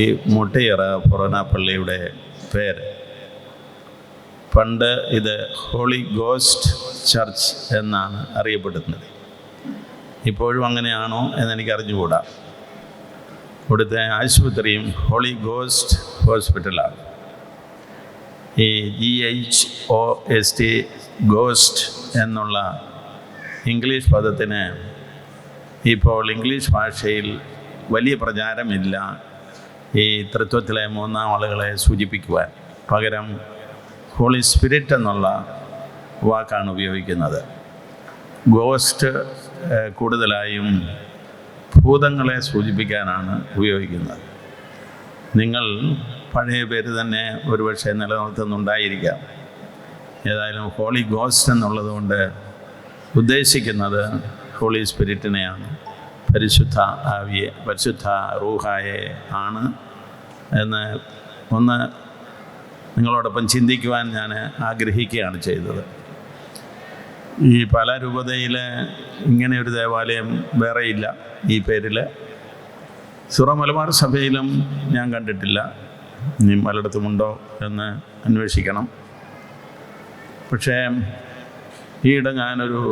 ഈ മുട്ടയറ ഫൊറോന പള്ളിയുടെ പേര്. പണ്ട് ഇത് ഹോളി ഗോസ്റ്റ് ചർച്ച് എന്നാണ് അറിയപ്പെടുന്നത്. ഇപ്പോഴും അങ്ങനെയാണോ എന്നെനിക്ക് അറിഞ്ഞുകൂടാ. ഇവിടുത്തെ ആശുപത്രിയും ഹോളി ഗോസ്റ്റ് ഹോസ്പിറ്റലാണ്. ഈ GHOST ഗോസ്റ്റ് എന്നുള്ള ഇംഗ്ലീഷ് പദത്തിന് ഇപ്പോൾ ഇംഗ്ലീഷ് ഭാഷയിൽ വലിയ പ്രചാരമില്ല. ഈ തൃത്വത്തിലെ മൂന്നാം ആളുകളെ സൂചിപ്പിക്കുവാൻ പകരം ഹോളി സ്പിരിറ്റ് എന്നുള്ള വാക്കാണ് ഉപയോഗിക്കുന്നത്. ഗോസ്റ്റ് കൂടുതലായും ഭൂതങ്ങളെ സൂചിപ്പിക്കാനാണ് ഉപയോഗിക്കുന്നത്. നിങ്ങൾ പഴയ പേര് തന്നെ ഒരുപക്ഷെ നിലനിർത്തുന്നുണ്ടായിരിക്കാം. ഏതായാലും ഹോളി ഗോസ്റ്റ് എന്നുള്ളത് കൊണ്ട് ഉദ്ദേശിക്കുന്നത് ഹോളി സ്പിരിറ്റിനെയാണ്, പരിശുദ്ധ ആവിയെ, പരിശുദ്ധ റൂഹായെ ആണ് എന്ന് ഒന്ന് നിങ്ങളോടൊപ്പം ചിന്തിക്കുവാൻ ഞാൻ ആഗ്രഹിക്കുകയാണ് ചെയ്തത്. ഈ പാലാ രൂപതയിൽ ഇങ്ങനെ ഒരു ദേവാലയം വേറെയില്ല ഈ പേരിൽ. സീറോ മലബാർ സഭയിലും ഞാൻ കണ്ടിട്ടില്ല. ഇനി പലയിടത്തുമുണ്ടോ എന്ന് അന്വേഷിക്കണം. പക്ഷേ ഈയിടെ ഞാനൊരു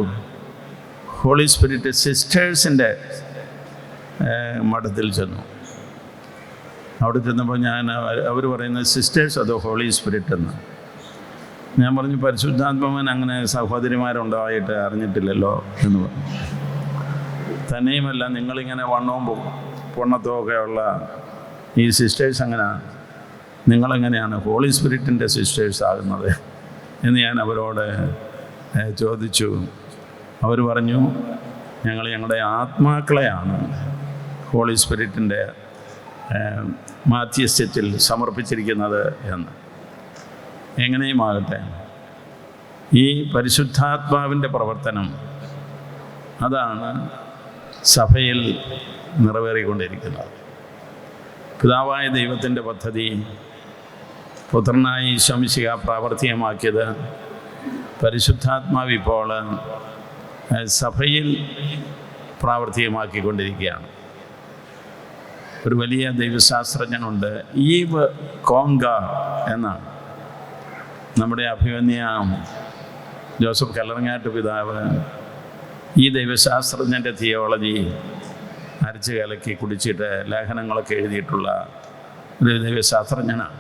ഹോളി സ്പിരിറ്റ് സിസ്റ്റേഴ്സിൻ്റെ മഠത്തിൽ ചെന്നു. അവിടെ ചെന്നപ്പോൾ അവർ പറയുന്നത് സിസ്റ്റേഴ്സ് അതോ ഹോളി സ്പിരിറ്റ് എന്ന്. ഞാൻ പറഞ്ഞു, പരിശുദ്ധാത്മാവൻ അങ്ങനെ സഹോദരിമാരുണ്ടായിട്ട് അറിഞ്ഞിട്ടില്ലല്ലോ എന്ന് പറഞ്ഞു. തന്നെയുമല്ല, നിങ്ങളിങ്ങനെ വണ്ണവും പൊണ്ണത്തും ഒക്കെ ഉള്ള ഈ സിസ്റ്റേഴ്സ് എങ്ങനെയാണ്, നിങ്ങളെങ്ങനെയാണ് ഹോളി സ്പിരിറ്റിൻ്റെ സിസ്റ്റേഴ്സ് ആകുന്നത് എന്ന് ഞാൻ അവരോട് ചോദിച്ചു. അവർ പറഞ്ഞു, ഞങ്ങളുടെ ആത്മാക്കളെയാണ് ഹോളി സ്പിരിറ്റിൻ്റെ മാധ്യസ്ഥ്യത്തിൽ സമർപ്പിച്ചിരിക്കുന്നത് എന്ന്. എങ്ങനെയുമാകട്ടെ, ഈ പരിശുദ്ധാത്മാവിൻ്റെ പ്രവർത്തനം അതാണ് സഭയിൽ നിറവേറിക്കൊണ്ടിരിക്കുന്നത്. പിതാവായ ദൈവത്തിൻ്റെ പദ്ധതി പുത്രനായി ഈശോ മിശിഹാ പ്രാവർത്തികമാക്കിയത് പരിശുദ്ധാത്മാവ് ഇപ്പോൾ സഭയിൽ പ്രാവർത്തികമാക്കിക്കൊണ്ടിരിക്കുകയാണ്. ഒരു വലിയ ദൈവശാസ്ത്രജ്ഞനുണ്ട്, ഈവ് കോങ്ക എന്നാണ്. നമ്മുടെ അഭിമന്യ ജോസഫ് കല്ലറങ്ങാട്ട് പിതാവ് ഈ ദൈവശാസ്ത്രജ്ഞൻ്റെ തിയോളജി അരച്ച് കലക്കി കുടിച്ചിട്ട് ലേഖനങ്ങളൊക്കെ എഴുതിയിട്ടുള്ള ഒരു ദൈവശാസ്ത്രജ്ഞനാണ്.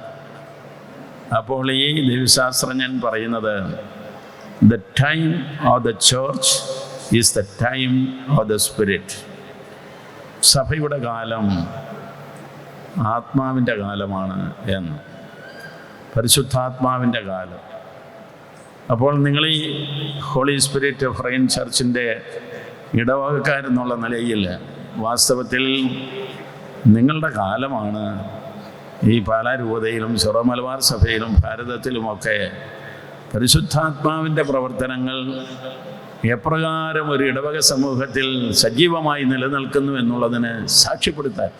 അപ്പോൾ ഈ ദൈവശാസ്ത്രജ്ഞൻ പറയുന്നത്, the time of the church is the time of the spirit. സഭയുടെ കാലം ആത്മാവിൻ്റെ കാലമാണ് എന്ന്, പരിശുദ്ധാത്മാവിൻ്റെ കാലം. അപ്പോൾ നിങ്ങൾ ഈ ഹോളി സ്പിരിറ്റ് ഫ്രെയിൻ ചർച്ചിൻ്റെ ഇടവകക്കാരെന്നുള്ള നിലയിൽ വാസ്തവത്തിൽ നിങ്ങളുടെ കാലമാണ് ഈ പാലാ രൂപതയിലും സീറോ മലബാർ സഭയിലും ഭാരതത്തിലുമൊക്കെ പരിശുദ്ധാത്മാവിൻ്റെ പ്രവർത്തനങ്ങൾ എപ്രകാരം ഒരു ഇടവക സമൂഹത്തിൽ സജീവമായി നിലനിൽക്കുന്നു എന്നുള്ളതിന് സാക്ഷ്യപ്പെടുത്താൻ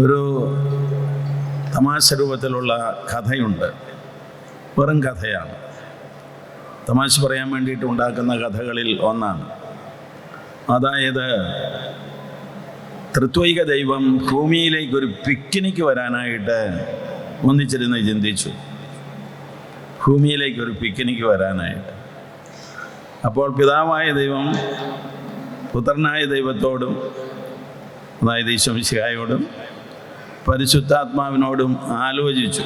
ഒരു തമാശ രൂപത്തിലുള്ള കഥയുണ്ട്. വെറും കഥയാണ്, തമാശ പറയാൻ വേണ്ടിയിട്ട് ഉണ്ടാക്കുന്ന കഥകളിൽ ഒന്നാണ്. അതായത്, ത്രിത്വൈക ദൈവം ഭൂമിയിലേക്കൊരു പിക്നിക്ക് വരാനായിട്ട് ഒന്നിച്ചിരുന്ന് ചിന്തിച്ചു. ഭൂമിയിലേക്കൊരു പിക്നിക്ക് വരാനായിട്ട്. അപ്പോൾ പിതാവായ ദൈവം പുത്രനായ ദൈവത്തോടും, അതായത് ഈശോ മിശിഹായോടും പരിശുദ്ധാത്മാവിനോടും ആലോചിച്ചു,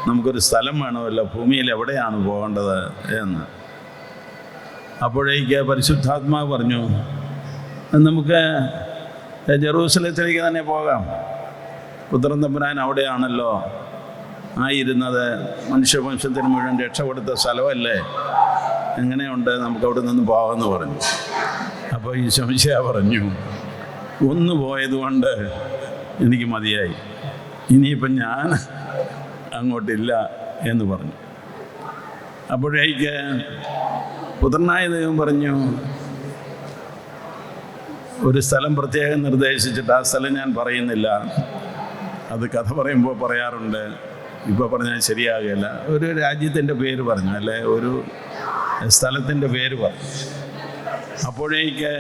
നമുക്കൊരു സ്ഥലം വേണമല്ലോ, ഭൂമിയിൽ എവിടെയാണ് പോകേണ്ടത് എന്ന്. അപ്പോഴേക്ക് പരിശുദ്ധാത്മാവ് പറഞ്ഞു, നമുക്ക് ജെറൂസലത്തിലേക്ക് തന്നെ പോകാം. പുത്രൻ തമ്പുരാൻ അവിടെയാണല്ലോ ആയിരുന്നത്, മനുഷ്യവംശത്തിന് മുഴുവൻ രക്ഷ കൊടുത്ത സ്ഥലമല്ലേ, എങ്ങനെയുണ്ട്, നമുക്ക് അവിടെ നിന്ന് പോകാമെന്ന് പറഞ്ഞു. അപ്പോൾ ഈശോ മിശിഹാ പറഞ്ഞു, ഒന്ന് പോയതുകൊണ്ട് എനിക്ക് മതിയായി, ഇനിയിപ്പം ഞാൻ അങ്ങോട്ടില്ല എന്ന് പറഞ്ഞു. അപ്പോഴേക്ക് പുത്രനായ ദൈവം പറഞ്ഞു, ഒരു സ്ഥലം പ്രത്യേകം നിർദ്ദേശിച്ചിട്ട്, ആ സ്ഥലം ഞാൻ പറയുന്നില്ല, അത് കഥ പറയുമ്പോൾ പറയാറുണ്ട്, ഇപ്പോൾ പറഞ്ഞാൽ ശരിയാകില്ല. ഒരു രാജ്യത്തിൻ്റെ പേര് പറഞ്ഞു, അല്ലെ ഒരു സ്ഥലത്തിൻ്റെ പേര് പറഞ്ഞു. അപ്പോഴേക്ക്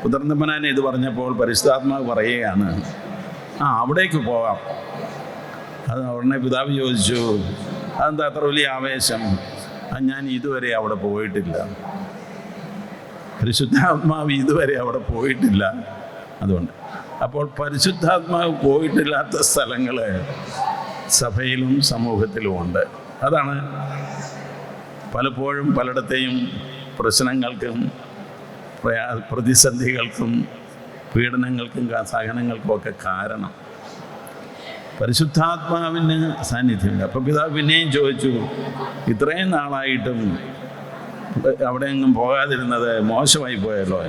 പുത്രന്തപ്പനാനെ ഇത് പറഞ്ഞപ്പോൾ പരിശുദ്ധാത്മാവ് പറയുകയാണ്, അവിടേക്ക് പോകാം. അത് ഉടനെ പിതാവ് ചോദിച്ചു, അതെന്താ അത്ര വലിയ ആവേശം? ഞാൻ ഇതുവരെ അവിടെ പോയിട്ടില്ല. പരിശുദ്ധാത്മാവ് ഇതുവരെ അവിടെ പോയിട്ടില്ല. അതുകൊണ്ട് അപ്പോൾ പരിശുദ്ധാത്മാവ് പോയിട്ടില്ലാത്ത സ്ഥലങ്ങൾ സഭയിലും സമൂഹത്തിലും ഉണ്ട്. അതാണ് പലപ്പോഴും പലയിടത്തെയും പ്രശ്നങ്ങൾക്കും പ്രതിസന്ധികൾക്കും പീഡനങ്ങൾക്കും സഹനങ്ങൾക്കും ഒക്കെ കാരണം പരിശുദ്ധാത്മാവിന് സാന്നിധ്യമില്ല. അപ്പോൾ പിതാവ് പിന്നെയും ചോദിച്ചു, ഇത്രയും നാളായിട്ടും അവിടെയെങ്ങും പോകാതിരുന്നത് മോശമായി പോയല്ലോ.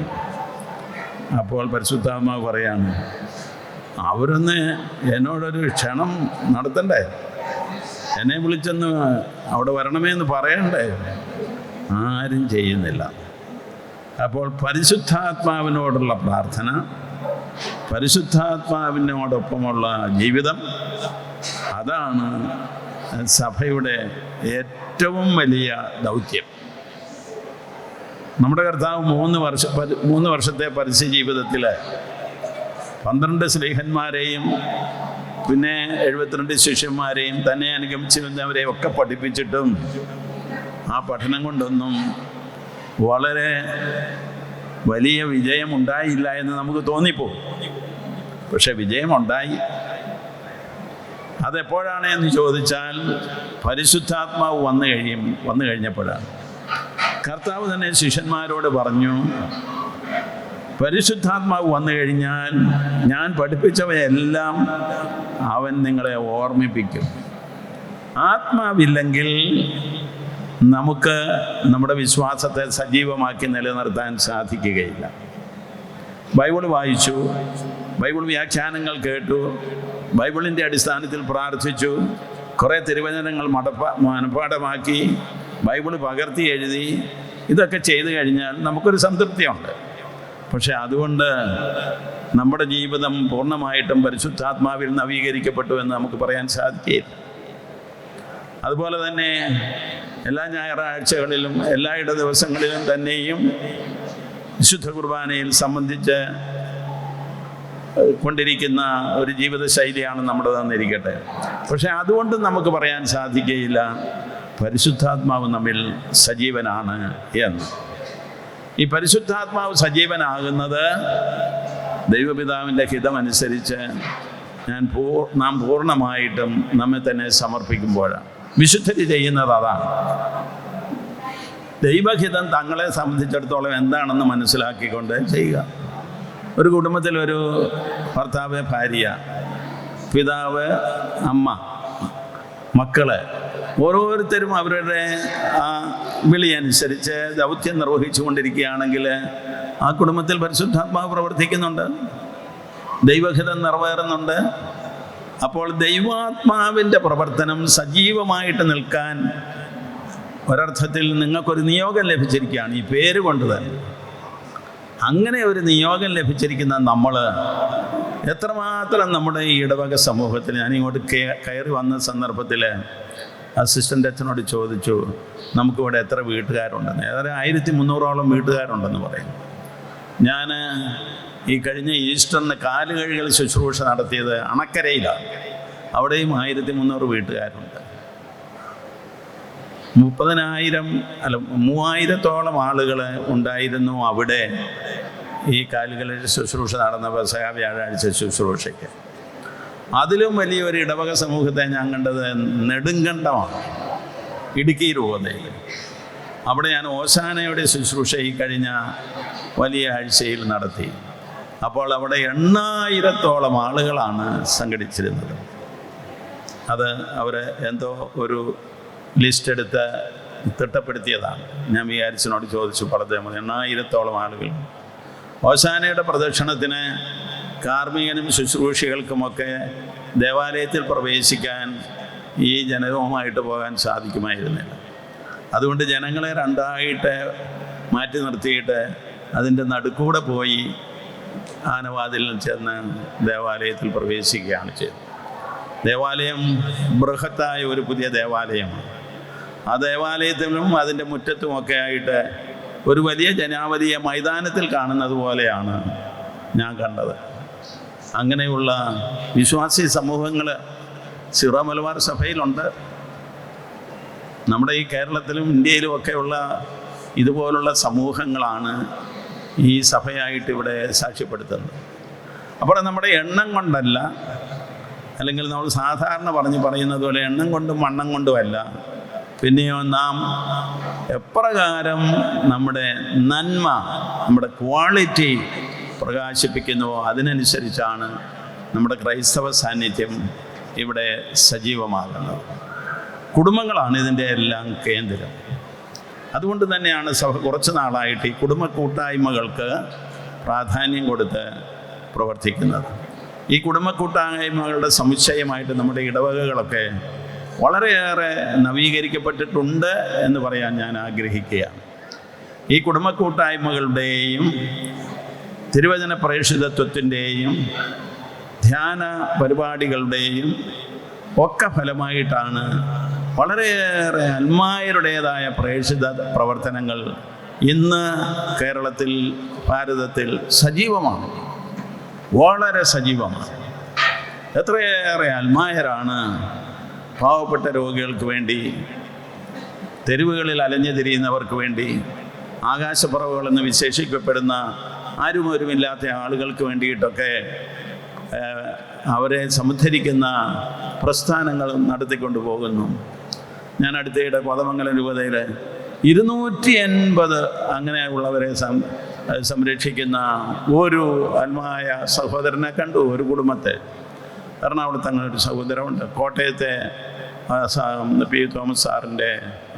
അപ്പോൾ പരിശുദ്ധാത്മാവ് പറയാണ്, അവരൊന്ന് എന്നോടൊരു ക്ഷണം നടത്തണ്ടേ, എന്നെ വിളിച്ചൊന്ന് അവിടെ വരണമേ എന്ന് പറയണ്ടേ? ആരും ചെയ്യുന്നില്ല. അപ്പോൾ പരിശുദ്ധാത്മാവിനോടുള്ള പ്രാർത്ഥന, പരിശുദ്ധാത്മാവിനോടൊപ്പമുള്ള ജീവിതം, അതാണ് സഭയുടെ ഏറ്റവും വലിയ ദൗത്യം. നമ്മുടെ കർത്താവ് 3 വർഷത്തെ പരസ്യ ജീവിതത്തിൽ 12 സ്ലീഹന്മാരെയും പിന്നെ 72 ശിഷ്യന്മാരെയും തന്നെ അനുഗമിച്ചിരുന്നവരെയും ഒക്കെ പഠിപ്പിച്ചിട്ടും ആ പഠനം കൊണ്ടൊന്നും വളരെ വലിയ വിജയമുണ്ടായില്ല എന്ന് നമുക്ക് തോന്നിപ്പോകും. പക്ഷെ വിജയമുണ്ടായി. അതെപ്പോഴാണ് എന്ന് ചോദിച്ചാൽ പരിശുദ്ധാത്മാവ് വന്നു കഴിഞ്ഞപ്പോഴാണ്. കർത്താവ് തന്നെ ശിഷ്യന്മാരോട് പറഞ്ഞു, പരിശുദ്ധാത്മാവ് വന്നു കഴിഞ്ഞാൽ ഞാൻ പഠിപ്പിച്ചവയെല്ലാം അവൻ നിങ്ങളെ ഓർമ്മിപ്പിക്കും. ആത്മാവില്ലെങ്കിൽ നമുക്ക് നമ്മുടെ വിശ്വാസത്തെ സജീവമാക്കി നിലനിർത്താൻ സാധിക്കുകയില്ല. ബൈബിൾ വായിച്ചു, ബൈബിൾ വ്യാഖ്യാനങ്ങൾ കേട്ടു, ബൈബിളിൻ്റെ അടിസ്ഥാനത്തിൽ പ്രാർത്ഥിച്ചു, കുറേ തിരുവചനങ്ങൾ മനഃപാഠമാക്കി, ബൈബിൾ പകർത്തി എഴുതി, ഇതൊക്കെ ചെയ്തു കഴിഞ്ഞാൽ നമുക്കൊരു സംതൃപ്തിയുണ്ട്. പക്ഷെ അതുകൊണ്ട് നമ്മുടെ ജീവിതം പൂർണ്ണമായിട്ടും പരിശുദ്ധാത്മാവിൽ നവീകരിക്കപ്പെട്ടു എന്ന് നമുക്ക് പറയാൻ സാധിക്കില്ല. അതുപോലെ തന്നെ എല്ലാ ഞായറാഴ്ചകളിലും എല്ലായിട ദിവസങ്ങളിലും തന്നെയും വിശുദ്ധ കുർബാനയിൽ സംബന്ധിച്ച് കൊണ്ടിരിക്കുന്ന ഒരു ജീവിതശൈലിയാണ് നമ്മുടെ തന്നിരിക്കട്ടെ. പക്ഷെ അതുകൊണ്ട് നമുക്ക് പറയാൻ സാധിക്കുകയില്ല പരിശുദ്ധാത്മാവ് നമ്മിൽ സജീവനാണ് എന്ന്. ഈ പരിശുദ്ധാത്മാവ് സജീവനാകുന്നത് ദൈവപിതാവിൻ്റെ ഹിതമനുസരിച്ച് നാം പൂർണ്ണമായിട്ടും നമ്മെ തന്നെ സമർപ്പിക്കുമ്പോഴാണ്. വിശുദ്ധർ ചെയ്യുന്നത് അതാണ്. ദൈവഹിതം തങ്ങളെ സംബന്ധിച്ചിടത്തോളം എന്താണെന്ന് മനസ്സിലാക്കിക്കൊണ്ട് ചെയ്യുക. ഒരു കുടുംബത്തിൽ ഒരു ഭർത്താവ്, ഭാര്യ, പിതാവ്, അമ്മ, മക്കള് ഓരോരുത്തരും അവരുടെ ആ വിളി അനുസരിച്ച് ദൗത്യം നിർവഹിച്ചു കൊണ്ടിരിക്കുകയാണെങ്കിൽ ആ കുടുംബത്തിൽ പരിശുദ്ധാത്മാവ് പ്രവർത്തിക്കുന്നുണ്ട്, ദൈവഹിതം നിറവേറുന്നുണ്ട്. അപ്പോൾ ദൈവാത്മാവിൻ്റെ പ്രവർത്തനം സജീവമായിട്ട് നിൽക്കാൻ ഒരർത്ഥത്തിൽ നിങ്ങൾക്കൊരു നിയോഗം ലഭിച്ചിരിക്കുകയാണ്, ഈ പേര് കൊണ്ട് തന്നെ. അങ്ങനെ ഒരു നിയോഗം ലഭിച്ചിരിക്കുന്ന നമ്മൾ എത്രമാത്രം നമ്മുടെ ഈ ഇടവക സമൂഹത്തിൽ, ഞാനിങ്ങോട്ട് കയറി വന്ന സന്ദർഭത്തിൽ അസിസ്റ്റൻ്റ് അച്ഛനോട് ചോദിച്ചു, നമുക്കിവിടെ എത്ര വീട്ടുകാരുണ്ടെന്ന്. ഏതായാലും 1300ഓളം വീട്ടുകാരുണ്ടെന്ന് പറയും. ഞാൻ ഈ കഴിഞ്ഞ ഈസ്റ്ററിന് കാലുകഴുകൽ ശുശ്രൂഷ നടത്തിയത് അണക്കരയിലാണ്. അവിടെയും 1300 വീട്ടുകാരുണ്ട്. 3000-ഓളം ആളുകൾ ഉണ്ടായിരുന്നു അവിടെ ഈ കാലുകളിൽ ശുശ്രൂഷ നടന്ന പെസഹ വ്യാഴാഴ്ച ശുശ്രൂഷയ്ക്ക്. അതിലും വലിയൊരു ഇടവക സമൂഹത്തെ ഞാൻ കണ്ടത് നെടുങ്കണ്ടമാണ്, ഇടുക്കി രൂപതയിൽ. അവിടെ ഞാൻ ഓശാനയുടെ ശുശ്രൂഷ ഈ കഴിഞ്ഞ വലിയ ആഴ്ചയിൽ നടത്തി. അപ്പോൾ അവിടെ 8000-ഓളം ആളുകളാണ് സംഘടിച്ചിരുന്നത്. അത് അവർ എന്തോ ഒരു ലിസ്റ്റ് എടുത്ത് തിട്ടപ്പെടുത്തിയതാണ്. ഞാൻ വികാരിച്ചനോട് ചോദിച്ചു, പറഞ്ഞത് 8000-ഓളം ആളുകൾ. ഓശാനയുടെ പ്രദക്ഷിണത്തിന് കാർമ്മികനും ശുശ്രൂഷികൾക്കുമൊക്കെ ദേവാലയത്തിൽ പ്രവേശിക്കാൻ ഈ ജനകവുമായിട്ട് പോകാൻ സാധിക്കുമായിരുന്നില്ല. അതുകൊണ്ട് ജനങ്ങളെ രണ്ടായിട്ട് മാറ്റി നിർത്തിയിട്ട് അതിൻ്റെ നടുക്കൂടെ പോയി ആനവാതിലിൽ ചെന്ന് ദേവാലയത്തിൽ പ്രവേശിക്കുകയാണ് ചെയ്തത്. ദേവാലയം ബൃഹത്തായ ഒരു പുതിയ ദേവാലയമാണ്. ആ ദേവാലയത്തിലും അതിൻ്റെ മുറ്റത്തുമൊക്കെ ആയിട്ട് ഒരു വലിയ ജനാവലിയെ മൈതാനത്തിൽ കാണുന്നത് പോലെയാണ് ഞാൻ കണ്ടത്. അങ്ങനെയുള്ള വിശ്വാസി സമൂഹങ്ങൾ സിറോ മലബാർ സഭയിലുണ്ട്. നമ്മുടെ ഈ കേരളത്തിലും ഇന്ത്യയിലും ഒക്കെയുള്ള ഇതുപോലുള്ള സമൂഹങ്ങളാണ് ഈ സഭയായിട്ട് ഇവിടെ സാക്ഷ്യപ്പെടുത്തുന്നത്. അപ്പോൾ നമ്മുടെ എണ്ണം കൊണ്ടല്ല, അല്ലെങ്കിൽ നമ്മൾ സാധാരണ പറയുന്നത് പോലെ എണ്ണം കൊണ്ടും വണ്ണം കൊണ്ടുമല്ല, പിന്നെയോ നാം എപ്രകാരം നമ്മുടെ നന്മ, നമ്മുടെ ക്വാളിറ്റി പ്രകാശിപ്പിക്കുന്നുവോ അതിനനുസരിച്ചാണ് നമ്മുടെ ക്രൈസ്തവ സാന്നിധ്യം ഇവിടെ സജീവമാകുന്നത്. കുടുംബങ്ങളാണ് ഇതിൻ്റെ എല്ലാം കേന്ദ്രം. അതുകൊണ്ട് തന്നെയാണ് സഭ കുറച്ച് നാളായിട്ട് ഈ കുടുംബ കൂട്ടായ്മകൾക്ക് പ്രാധാന്യം കൊടുത്ത് പ്രവർത്തിക്കുന്നത്. ഈ കുടുംബ കൂട്ടായ്മകളുടെ സമുച്ചയമായിട്ട് നമ്മുടെ ഇടവകകളൊക്കെ വളരെയേറെ നവീകരിക്കപ്പെട്ടിട്ടുണ്ട് എന്ന് പറയാൻ ഞാൻ ആഗ്രഹിക്കുകയാണ്. ഈ കുടുംബ കൂട്ടായ്മകളുടെയും തിരുവചന പ്രേക്ഷിതത്വത്തിൻ്റെയും ധ്യാന പരിപാടികളുടെയും ഒക്കെ ഫലമായിട്ടാണ് വളരെയേറെ അൽമായരുടേതായ പ്രേക്ഷിത പ്രവർത്തനങ്ങൾ ഇന്ന് കേരളത്തിൽ, ഭാരതത്തിൽ സജീവമാണ്, വളരെ സജീവമാണ്. എത്രയേറെ അൽമായരാണ് പാവപ്പെട്ട രോഗികൾക്ക് വേണ്ടി, തെരുവുകളിൽ അലഞ്ഞു തിരിയുന്നവർക്ക് വേണ്ടി, ആകാശപ്പറവുകളെന്ന് വിശേഷിക്കപ്പെടുന്ന ആരുമൊരുമില്ലാത്ത ആളുകൾക്ക് വേണ്ടിയിട്ടൊക്കെ അവരെ സമുദ്ധരിക്കുന്ന പ്രസ്ഥാനങ്ങൾ നടത്തിക്കൊണ്ട് പോകുന്നു. ഞാൻ അടുത്തയിടെ കോതമംഗലം രൂപതയിൽ 280 അങ്ങനെയുള്ളവരെ സംരക്ഷിക്കുന്ന ഒരു ആത്മായ സഹോദരനെ കണ്ടു. ഒരു കുടുംബത്തെ, എറണാകുളത്ത് അങ്ങനെ ഒരു സഹോദരമുണ്ട്. കോട്ടയത്തെ പി തോമസ് സാറിൻ്റെ